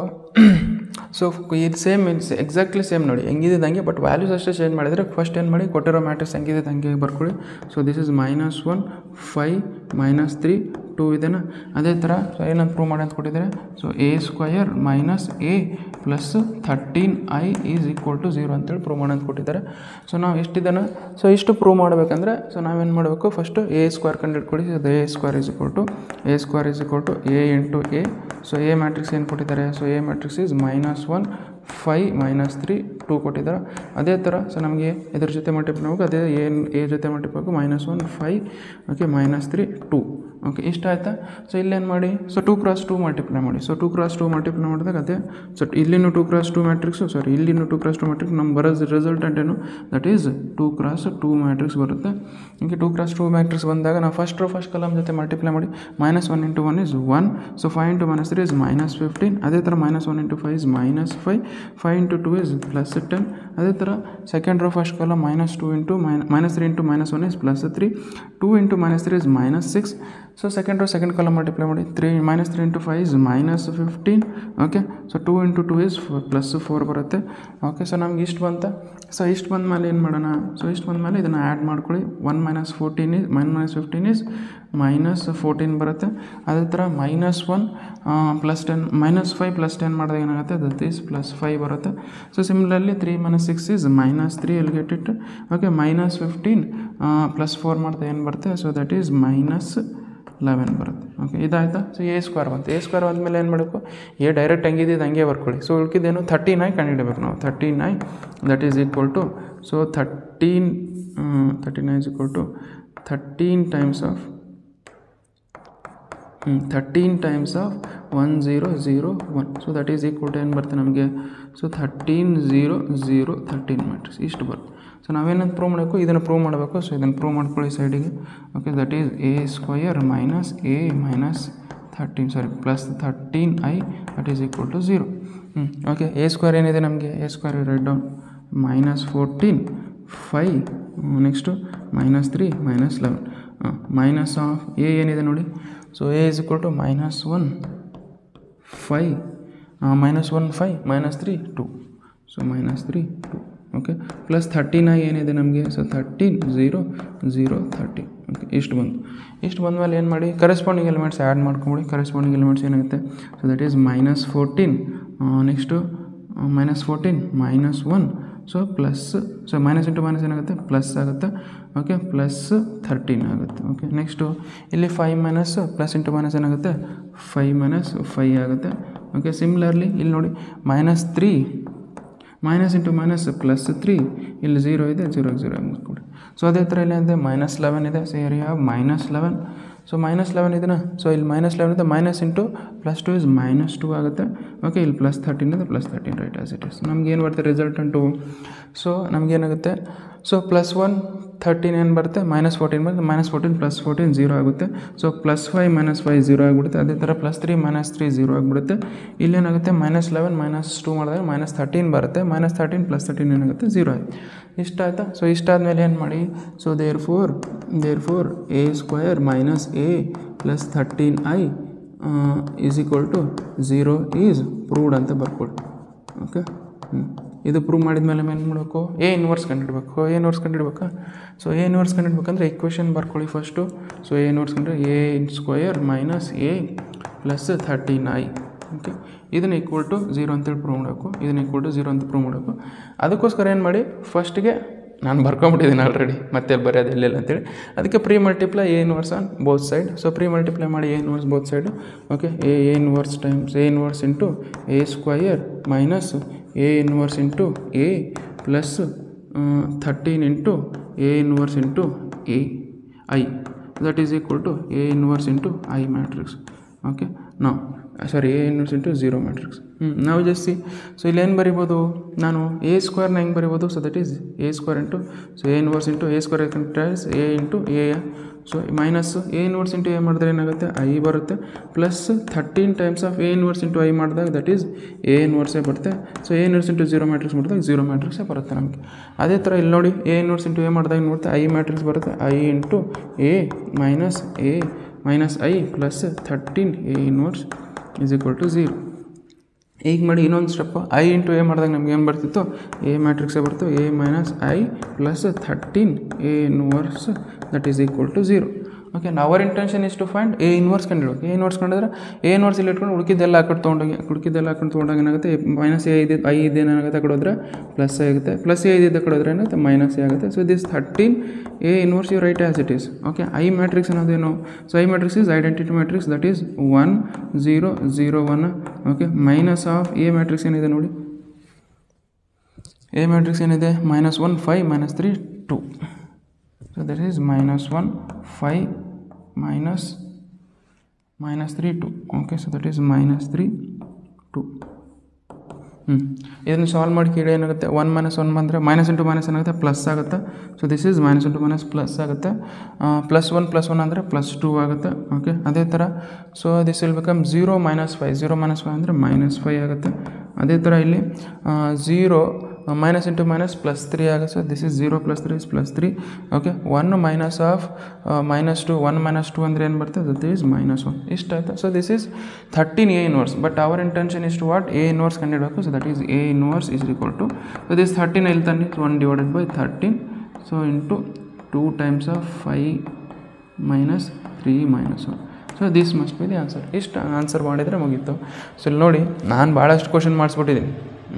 ಇದು ಸೇಮ್ ಎಕ್ಸಾಕ್ಟ್ಲಿ ಸೇಮ್ ನೋಡಿ, ಹೆಂಗಿದೆ ಹಂಗೆ, ಬಟ್ ವ್ಯಾಲ್ಯೂಸ್ ಅಷ್ಟೇ ಚೇಂಜ್ ಮಾಡಿದರೆ ಫಸ್ಟ್ ಏನು ಮಾಡಿ ಕೊಟ್ಟಿರೋ ಮ್ಯಾಟ್ರಿಕ್ಸ್ ಹೆಂಗಿದೆ ಹಂಗೆ ಬರ್ಕೊಳ್ಳಿ. ಸೊ ದಿಸ್ ಇಸ್ -1 5 -3 2 ಇದೆನಾ. ಅದೇ ಥರ ಸೊ ಏನಂತ ಪ್ರೂವ್ ಮಾಡಿ ಅಂತ ಕೊಟ್ಟಿದ್ದಾರೆ. So a² - a plus 13i is equal to 0 ಅಂತೇಳಿ ಪ್ರೂವ್ ಮಾಡಿ ಅಂತ ಕೊಟ್ಟಿದ್ದಾರೆ. ಸೊ ನಾವು ಎಷ್ಟಿದ್ದಾನೆ, ಸೊ ಇಷ್ಟು ಪ್ರೂವ್ ಮಾಡಬೇಕಂದ್ರೆ ಸೊ ನಾವೇನು ಮಾಡಬೇಕು, ಫಸ್ಟು a² ಕಂಡು ಹಿಡ್ಕೊಳ್ಳಿ. So a² is equal to a into a. So A matrix ಏನು ಕೊಟ್ಟಿದ್ದಾರೆ, ಸೊ ಎ ಮ್ಯಾಟ್ರಿಕ್ಸ್ ಈಸ್ -1 5 -3 2 ಕೊಟ್ಟಿದ್ದಾರೆ. ಅದೇ ಥರ ಸೊ ನಮಗೆ ಇದ್ರ ಜೊತೆ ಮಲ್ಟಿಪ್ಲೈ ಹೋಗಿ ಅದೇ ಎ ಜೊತೆ ಮಲ್ಟಿಪ್ಲೈ ಹೋಗಿ -1 5 ಓಕೆ -3 2. ಓಕೆ, ಇಷ್ಟ ಆಯಿತಾ. ಸೊ ಇಲ್ಲೇನು ಮಾಡಿ, ಸೊ 2 × 2 ಮಲ್ಟಿಪ್ಲೈ ಮಾಡಿ. ಸೊ 2 × 2 ಮಲ್ಟಿಪ್ಲೈ ಮಾಡಿದಾಗ ಅದೇ ಸೊ ಇಲ್ಲಿನೂ 2 × 2 ಮ್ಯಾಟ್ರಿಕ್ಸು, ಸಾರಿ ಇಲ್ಲಿನೂ 2 × 2 ಮ್ಯಾಟ್ರಿಕ್ಸ್ ನಮ್ಗೆ ಬರೋ ರಿಸಲ್ಟೆಂಟ್ ಏನು, ದಟ್ ಈಸ್ 2 × 2 ಮ್ಯಾಟ್ರಿಕ್ಸ್ ಬರುತ್ತೆ. ಹೀಗೆ 2 × 2 ಮ್ಯಾಟ್ರಿಕ್ಸ್ ಬಂದಾಗ ನಾವು ಫಸ್ಟ್ ಕಲಮ್ ಜೊತೆ ಮಲ್ಟಿಪ್ಲೈ ಮಾಡಿ. -1 × 1 ಇಸ್ 1. So 5 × -3 is -15. ಅದೇ ಥರ -1 × 5 ಇಸ್ -5. 5 × 2 ಇಸ್ +10. ಅದೇ ಥರ second row first column -3 × -1 is +3. 2 × -3 is -6. So second row second column multiply ಮಾಡಿ. -3 × 5 ಇಸ್ -15. ಓಕೆ, ಸೊ 2 × 2 ಇಸ್ +4 ಬರುತ್ತೆ. ಓಕೆ, ಸೊ ನಮ್ಗೆ ಇಷ್ಟು ಬಂತ. ಸೊ ಇಷ್ಟು ಬಂದ ಮೇಲೆ ಏನು ಮಾಡೋಣ, ಸೊ ಇಷ್ಟು ಬಂದ ಮೇಲೆ ಇದನ್ನು ಆ್ಯಡ್ ಮಾಡ್ಕೊಳ್ಳಿ. 1 - 15 ಇಸ್ -15 ಇಸ್ -14 ಬರುತ್ತೆ. ಅದೇ ಥರ -1 +10 -5 +10 ಮಾಡಿದಾಗ ಏನಾಗುತ್ತೆ, ದಟ್ ಈಸ್ +5 ಬರುತ್ತೆ. So similarly 3 - 6 is -3 L get it. Okay, -15 +4 ಮಾಡಿದಾಗ ಏನು ಬರುತ್ತೆ, ಸೊ ದಟ್ ಈಸ್ -11 ಬರುತ್ತೆ. ಓಕೆ, ಇದಾಯ್ತಾ. ಸೊ a² ಬಂತು. a² ಬಂದಮೇಲೆ ಏನು ಮಾಡಬೇಕು, ಎ ಡೈರೆಕ್ಟ್ ಹೆಂಗಿದ್ದು ಹಂಗೆ ಬರ್ಕೊಳ್ಳಿ. ಸೊ ಉಳ್ಕಿದ್ದೇನು 39 ಕಂಡುಹಿಡಬೇಕು ನಾವು. 39 that is equal to, so 39 is equal to 13 times of 1001. So that is equal to ಏನು ಬರುತ್ತೆ ನಮಗೆ, ಸೊ 13 0 0 13 ಮ್ಯಾಟ್ರಿಕ್ಸ್ ಇಷ್ಟು ಬರುತ್ತೆ. ಸೊ ನಾವೇನಂತ ಪ್ರೂವ್ ಮಾಡಬೇಕು, ಇದನ್ನು ಪ್ರೂವ್ ಮಾಡಬೇಕು. ಸೊ ಇದನ್ನು ಪ್ರೂವ್ ಮಾಡ್ಕೊಳ್ಳಿ ಸೈಡಿಗೆ. Okay, that is a² - a - 13i that is equal to 0. Okay, a² ಏನಿದೆ ನಮಗೆ, a² write down -14 5 next -3 -11 minus of A ಏನಿದೆ ನೋಡಿ. So a is equal to -1 5 -3 2. So -3 2. Okay, plus 13i ಏನಿದೆ ನಮಗೆ, ಸೊ 13 0 0 13. ಓಕೆ, ಇಷ್ಟು ಬಂದ ಮೇಲೆ ಏನು ಮಾಡಿ, ಕರೆಸ್ಪಾಂಡಿಂಗ್ ಎಲಿಮೆಂಟ್ಸ್ ಆ್ಯಡ್ ಮಾಡ್ಕೊಂಬಿಡಿ. ಕರೆಸ್ಪಾಂಡಿಂಗ್ ಎಲಿಮೆಂಟ್ಸ್ ಏನಾಗುತ್ತೆ, so that is -14 next -14 -1. So plus, so minus into minus ಏನಾಗುತ್ತೆ, ಪ್ಲಸ್ ಆಗುತ್ತೆ. ಓಕೆ, +13 ಆಗುತ್ತೆ. ಓಕೆ, ನೆಕ್ಸ್ಟು ಇಲ್ಲಿ 5 ಮೈನಸ್ ಪ್ಲಸ್ ಇಂಟು ಮೈನಸ್ ಏನಾಗುತ್ತೆ, 5 - 5 ಆಗುತ್ತೆ. ಓಕೆ, ಸಿಮಿಲರ್ಲಿ ಇಲ್ಲಿ ನೋಡಿ -3 ಮೈನಸ್ ಇಂಟು ಮೈನಸ್ +3, ಇಲ್ಲಿ 0 ಇದೆ, 0 0 ಕೊಡಿ. ಸೊ ಅದೇ ಥರ ಇಲ್ಲಿ ಅಂದರೆ -11 ಇದೆ. So here you have -11. So -11 ಇದನ್ನ, ಸೊ ಇಲ್ಲಿ -11 ಇದೆ, ಮೈನಸ್ ಇಂಟು +2 ಇಸ್ -2 ಆಗುತ್ತೆ. ಓಕೆ, ಇಲ್ಲಿ +13 ಇದೆ, +13 ರೈಟ್ ಆಸ್ ಇಟ್ ಇಸ್. ನಮಗೇನು ಬರುತ್ತೆ ರಿಸಲ್ಟಂಟು? ಸೊ ನಮಗೇನಾಗುತ್ತೆ, ಸೊ +1 13 ಏನು ಬರುತ್ತೆ, -14 ಬರುತ್ತೆ, -14 +14 0 ಆಗುತ್ತೆ. ಸೊ +5 -5 0 ಆಗಿಬಿಡುತ್ತೆ. ಅದೇ ಥರ +3 -3 0 ಆಗಿಬಿಡುತ್ತೆ. ಇಲ್ಲೇನಾಗುತ್ತೆ -11 -2 ಮಾಡಿದಾಗ -13 ಬರುತ್ತೆ, -13 +13 ಏನಾಗುತ್ತೆ 0 ಆಗುತ್ತೆ. ಇಷ್ಟ ಆಯಿತಾ? ಸೊ ಇಷ್ಟ ಆದಮೇಲೆ ಏನು ಮಾಡಿ, so therefore a² - a + 13i = 0 is proved ಅಂತ ಬರ್ಕೊಳ್ಳಿ. ಓಕೆ, ಇದು ಪ್ರೂವ್ ಮಾಡಿದ್ಮೇಲೆ ಏನು ಮಾಡಬೇಕು, ಎ ಇನ್ವರ್ಸ್ ಕಂಡುಹಿಡಬೇಕು. ಎ ಇನ್ವರ್ಸ್ ಕಂಡುಹಿಡ್ಬೇಕಾ? ಸೊ ಎ ಇನ್ವರ್ಸ್ ಕಂಡುಹಿಡ್ಬೇಕಂದ್ರೆ ಇಕ್ವೇಷನ್ ಬರ್ಕೊಳ್ಳಿ ಫಸ್ಟು. ಸೊ ಎ ಇನ್ವರ್ಸ್ ಕಂಡ್ರೆ a² - a + 13i. ಓಕೆ, ಇದನ್ನು =0 ಅಂತೇಳಿ ಪ್ರೂವ್ ಮಾಡಬೇಕು, ಇದನ್ನು =0 ಅಂತ ಪ್ರೂವ್ ಮಾಡಬೇಕು. ಅದಕ್ಕೋಸ್ಕರ ಏನು ಮಾಡಿ, ಫಸ್ಟಿಗೆ ನಾನು ಬರ್ಕೊಂಬಿಟ್ಟಿದ್ದೀನಿ ಆಲ್ರೆಡಿ, ಮತ್ತೆ ಬರೆಯೋದು ಎಲ್ಲೆಲ್ಲ ಅಂತೇಳಿ. ಅದಕ್ಕೆ pre multiply A inverse on both side. So pre multiply ಮಾಡಿ A inverse both side. Okay, A inverse times a inverse into a² minus A inverse into a plus 13 into A inverse into ai, that is equal to A inverse into i matrix. Okay, ನಾವು sorry A inverse into 0 matrix. ನಾವು just see, so ಇಲ್ಲೇನು ಬರಿಬೋದು ನಾನು, a² ಹೆಂಗೆ ಬರಿಬೋದು? So that is a² into, so A inverse into a² times A into A. So minus A inverse into A ಮಾಡಿದ್ರೆ ಏನಾಗುತ್ತೆ, i ಬರುತ್ತೆ, plus 13 times of A inverse into i ಮಾಡಿದಾಗ that is A ಇನ್ವರ್ಸೇ ಬರುತ್ತೆ. So A inverse into 0 matrix ಮಾಡಿದಾಗ 0 ಮ್ಯಾಟ್ರಿಕ್ಸೇ ಬರುತ್ತೆ ನಮಗೆ. ಅದೇ ಥರ ಇಲ್ಲಿ ನೋಡಿ, ಎ ಇನ್ವರ್ಸ್ ಇಂಟು ಎ ಮಾಡಿದಾಗ ನೋಡ್ತಾ i ಮ್ಯಾಟ್ರಿಕ್ಸ್ ಬರುತ್ತೆ, i into A minus i plus 13 a inverse = 0. ಈಗ ಮಾಡಿ ಇನ್ನೊಂದು ಸ್ಟೆಪ್ಪು, i ಇಂಟು ಎ ಮಾಡಿದಾಗ ನಮ್ಗೆ ಏನು ಬರ್ತಿತ್ತು, ಎ ಮ್ಯಾಟ್ರಿಕ್ಸೇ ಬರ್ತು, a - i plus 13 a inverse that is = 0. Okay, our intention is to find A inverse ಕಂಡಿಡ್ಬೇಕು. ಎ ಇನ್ವರ್ಸ್ ಕಂಡಿದ್ರೆ ಎ ಇನ್ವರ್ಸ್ ಇಲ್ಲಿ ಇಟ್ಕೊಂಡು ಉಳಿಕಿದ್ದೆಲ್ಲ ಹಾಕೊಂಡು ತೊಗೊಂಡಾಗ ಏನಾಗುತ್ತೆ, -i ಇದೇನಾಗುತ್ತೆ ಆ ಕಡೆ ಹೋದರೆ ಪ್ಲಸ್ ಆಗುತ್ತೆ, ಪ್ಲಸ್ a ಇದ್ದಿದ್ದ ಕಡೆ ಹೋದರೆ ಏನಾಗುತ್ತೆ -a ಆಗುತ್ತೆ. So this 13 a inverse you write as it is. Okay, i matrix ಅನ್ನೋದೇನು? So i matrix is identity matrix that is 1 0 0 1. Okay, minus of A matrix ಏನಿದೆ ನೋಡಿ, ಎ ಮ್ಯಾಟ್ರಿಕ್ಸ್ ಏನಿದೆ -1 5 -3 2. So that is -1 5 -3 2. Okay, so that is -3 2. ಇದನ್ನು solve ಮಾಡಿ ಕೀழே ಏನಾಗುತ್ತೆ, 1 - 1 ಬಂದರೆ minus into minus ಏನಾಗುತ್ತೆ, plus ಆಗುತ್ತೆ. So this is minus into minus plus ಆಗುತ್ತೆ. +1 ಅಂದರೆ +2 ಆಗುತ್ತೆ. ಓಕೆ, ಅದೇ ಥರ ಸೊ ದಿಸ್ ವಿಲ್ ಬಿಕಮ್ 0 - 5 0 - 5 ಅಂದರೆ -5 ಆಗುತ್ತೆ. ಅದೇ ಥರ ಇಲ್ಲಿ 0 ಮೈನಸ್ ಇಂಟು ಮೈನಸ್ +3 ಆಗುತ್ತೆ. So this is 0 + 3 is +3. Okay, 1 minus of -2 1 - 2 ಅಂದರೆ ಏನು ಬರುತ್ತೆ, ದಟ್ ಈಸ್ -1. ಇಷ್ಟ ಆಯಿತಾ? So this is 13 a inverse. But our intention is to what, a inverse ಕಂಡಿಡಬೇಕು. So that is a inverse = so this 13 ಇಲ್ಲಿ ತಾನೆ, 1/13. So into 2 times of 5 - 3 - 1. So this must be the answer. ಇಷ್ಟು answer ಮಾಡಿದರೆ ಮುಗೀತು. So ಇಲ್ಲಿ ನೋಡಿ, ನಾನು ಭಾಳಷ್ಟು ಕ್ವಶನ್ ಮಾಡಿಸ್ಬಿಟ್ಟಿದ್ದೀನಿ.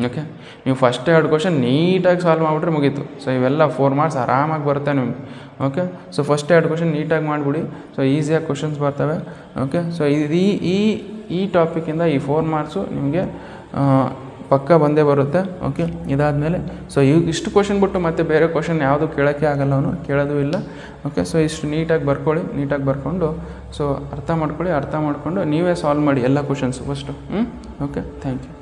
ಓಕೆ, ನೀವು ಫಸ್ಟ್ 2 ಕ್ವಶನ್ ನೀಟಾಗಿ ಸಾಲ್ವ್ ಮಾಡಿಬಿಟ್ರೆ ಮುಗೀತು. ಸೊ ಇವೆಲ್ಲ 4 ಮಾರ್ಕ್ಸ್ ಆರಾಮಾಗಿ ಬರುತ್ತೆ ನಿಮಗೆ. ಓಕೆ, ಸೊ ಫಸ್ಟ್ 2 ಕ್ವಶನ್ ನೀಟಾಗಿ ಮಾಡಿಬಿಡಿ. ಸೊ ಈಸಿಯಾಗಿ ಕ್ವಶನ್ಸ್ ಬರ್ತವೆ. ಓಕೆ, ಸೊ ಈ ಟಾಪಿಕಿಂದ ಈ 4 ಮಾರ್ಕ್ಸು ನಿಮಗೆ ಪಕ್ಕ ಬಂದೇ ಬರುತ್ತೆ. ಓಕೆ, ಇದಾದಮೇಲೆ ಸೊ ಇಷ್ಟು ಕ್ವಶನ್ ಬಿಟ್ಟು ಮತ್ತೆ ಬೇರೆ ಕ್ವಶನ್ ಯಾವುದು ಕೇಳೋಕ್ಕೆ ಆಗಲ್ಲ, ಅವನು ಕೇಳೋದು ಇಲ್ಲ. ಓಕೆ, ಸೊ ಇಷ್ಟು ನೀಟಾಗಿ ಬರ್ಕೊಳ್ಳಿ. ನೀಟಾಗಿ ಬರ್ಕೊಂಡು ಸೊ ಅರ್ಥ ಮಾಡ್ಕೊಂಡು ನೀವೇ ಸಾಲ್ವ್ ಮಾಡಿ ಎಲ್ಲ questions first. Okay, thank you.